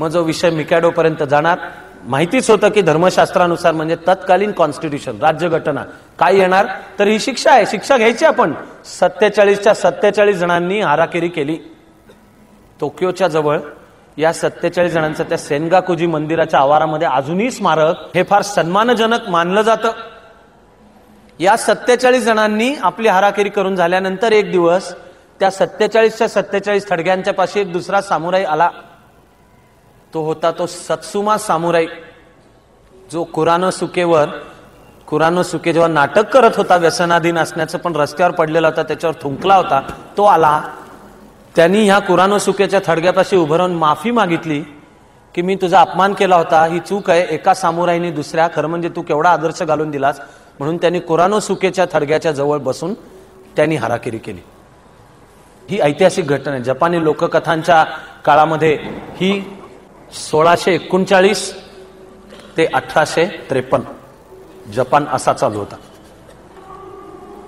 मग जो विषय मिकॅडो पर्यंत जाणार. माहितीच होतं की धर्मशास्त्रानुसार म्हणजे तत्कालीन कॉन्स्टिट्यूशन, राज्यघटना काय येणार तर ही शिक्षा आहे, शिक्षा घ्यायची आपण. 47च्या 47 जणांनी हाराकिरी केली. टोकियोच्या जवळ या 47 जणांचं त्या सेनगाकुजी मंदिराच्या आवारामध्ये अजूनही स्मारक, हे फार सन्मानजनक मानलं जातं. या 47 जणांनी आपली हाराकिरी करून झाल्यानंतर एक दिवस त्या 47च्या 47 थडग्यांच्या पाशी एक दुसरा सामुराई आला. तो होता तो सत्सुमा सामुराई, जो कुरानोसुके जेव्हा नाटक करत होता व्यसनाधीन असण्याचं पण रस्त्यावर पडलेला होता, त्याच्यावर थुंकला होता, तो आला. त्यांनी ह्या कुरानोसुकेच्या थडग्यापाशी उभं राहून माफी मागितली की मी तुझा अपमान केला होता, ही चूक आहे. एका सामुराईने दुसऱ्या, खरं म्हणजे तू केवढा आदर्श घालून दिलास. म्हणून त्यांनी कुरानोसुकेच्या थडग्याच्या जवळ बसून त्यांनी हाराकिरी केली. ही ऐतिहासिक घटना आहे. जपानी लोककथांच्या काळामध्ये ही 1639 ते 1853 जपान असा चालू होता.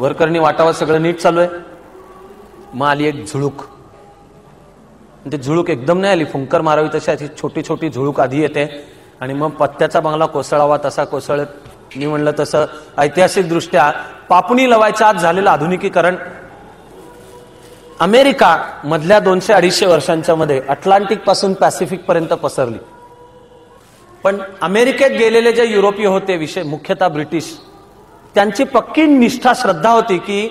वरकरणी वाटावं सगळं नीट चालू आहे. मग आली एक झुळूक. ते झुळूक एकदम नाही आली, फुंकर मारावी तशी अशी छोटी छोटी झुळूक आधी येते आणि मग पत्त्याचा बंगला कोसळावा तसा कोसळत. मी म्हणलं तसं ऐतिहासिक दृष्ट्या पापणी लवायच्या आत झालेलं आधुनिकीकरण. अमेरिका मधल्या 200-250 वर्षांच्या मध्ये अटलांटिक पासून पॅसिफिक पर्यंत पसरली. पण अमेरिकेत गेलेले जे युरोपीय होते, विशेष मुख्यतः ब्रिटिश, त्यांची पक्की निष्ठा श्रद्धा होती की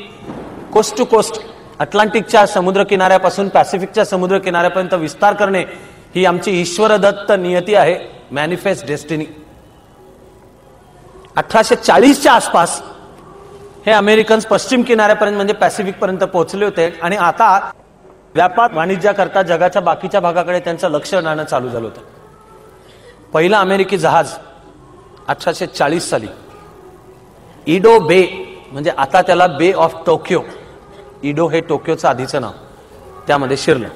कोस्ट टू कोस्ट, अटलांटिकच्या समुद्र किनाऱ्यापासून पॅसिफिकच्या समुद्र किनाऱ्यापर्यंत विस्तार करणे ही आमची ईश्वरदत्त नियती आहे, मॅनिफेस्ट डेस्टिनी. 1840च्या आसपास हे अमेरिकन्स पश्चिम किनाऱ्यापर्यंत म्हणजे पॅसिफिक पर्यंत पोहोचले होते आणि आता व्यापार वाणिज्याकरता जगाच्या बाकीच्या भागाकडे त्यांचं लक्ष जाणं चालू झालं होतं. पहिलं अमेरिकी जहाज 1840 साली इडो बे, म्हणजे आता त्याला बे ऑफ टोक्यो, इडो हे टोक्योचं आधीचं नाव, त्यामध्ये शिरलं.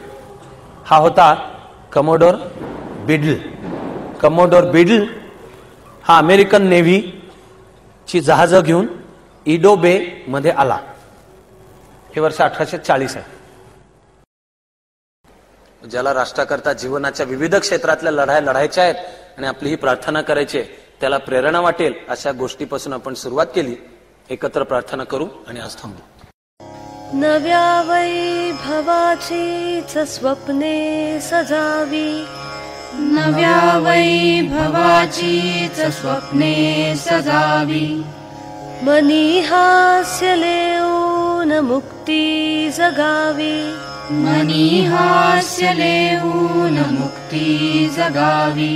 हा होता कमोडोर बिडल. कमोडोर बिडल हा अमेरिकन नेव्ही ची जहाजं घेऊन इडो बे मध्ये आला. हे वर्ष 1840 आहे. ज्याला राष्ट्राकरता जीवनाच्या विविध क्षेत्रातल्या लढाया लढायच्या आहेत आणि आपली ही प्रार्थना करायची आहे, त्याला प्रेरणा वाटेल अशा गोष्टीपासून आपण सुरुवात केली. एकत्र प्रार्थना करू आणि आज थांबू. नव्या वैभवाचीच स्वप्ने सजावी, नव्या वैभवाचीच स्वप्ने सजावी. मनी हास्य लेऊन मुक्ती जगावी, मनी हास्य लेऊन मुक्ती जगावी.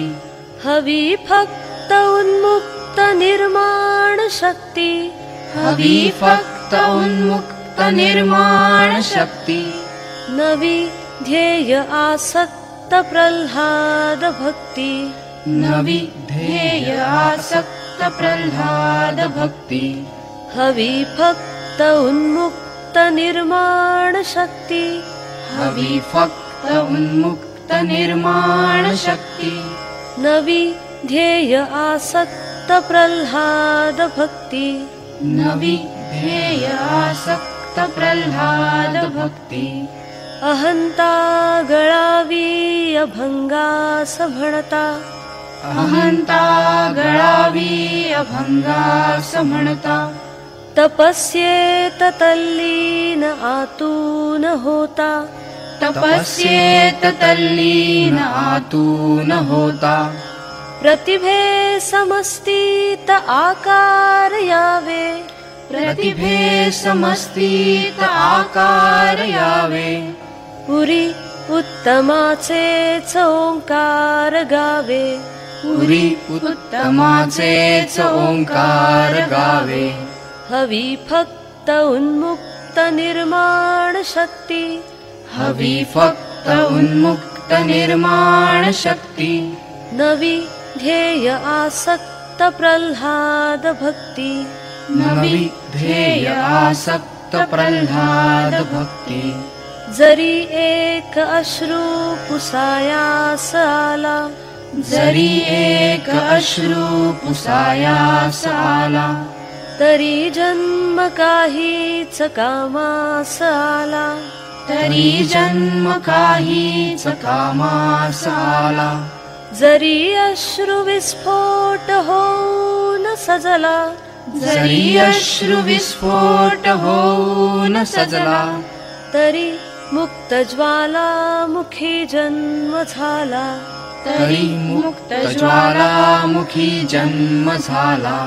हवी फक्त उन्मुक्त निर्माण शक्ती, हवी फक्त उन्मुक्त निर्माण शक्ती. नवी ध्येय आसक्त प्रल्हाद भक्ती, नवी ध्येय आसक्त प्रल्हाद भक्ती. हवी फक्त उन्मुक्त निर्माण शक्ती, हवी फक्त उन्मुक्त निर्माण शक्ती. नवी ध्येय आसक्त प्रल्हाद भक्ती, नवी ध्येय आसक्त प्रल्हाद भक्ती. अहंता गळावी अभंगास म्हणता, अहंता गळावी अभंगास म्हणता. तपस्येत तल्लीन आतून होता, तपस्येत तल्लीन आतून होता. प्रतिभे समस्तीत आकार यावे, प्रतिभे समस्तीत आकार यावे. पुरी उत्तमाचेच ओंकार गावे, पुरी उत्तमाचेच ओंकार गावे. हवी फक्त उन्मुक्त निर्माण शक्ती, हवी फक्त उन्मुक्त निर्माण शक्ती. नवी ध्येय आसक्त प्रल्हाद भक्ती, नवी ध्येय आसक्त प्रल्हाद भक्ती. जरी एक अश्रू पुसायास आला, जरी एक अश्रू पुसायास आला. तरी जन्म काहीच कामास आला, तरी जन्म काहीच कामास आला. जरी अश्रू विस्फोट होऊन सजला, जरी अश्रू विस्फोट होऊन सजला. तरी मुक्त ज्वालामुखी जन्म झाला, तरी मुक्त ज्वालामुखी जन्म झाला.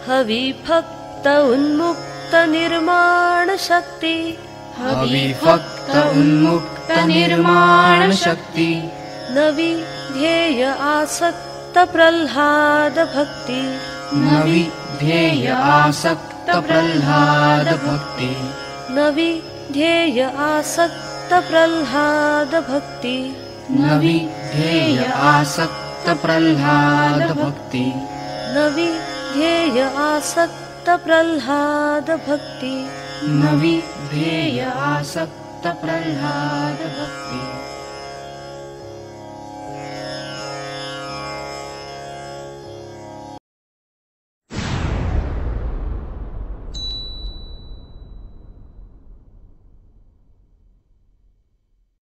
हवी फक्त उन्मुक्त निर्माण शक्ती, हवी फक्त उन्मुक्त निर्माण शक्ती. नवी ध्येय आसक्त प्रल्हाद भक्ती, नवी ध्येय आसक्त प्रल्हाद भक्ती. नवी ध्येय आसक्त प्रल्हाद भक्ती, नवी ध्येय आसक्त प्रल्हाद भक्ती. नवी ध्येय आसक्त प्रल्हाद भक्ती. नवी ध्येय आसक्त प्रल्हाद भक्ती.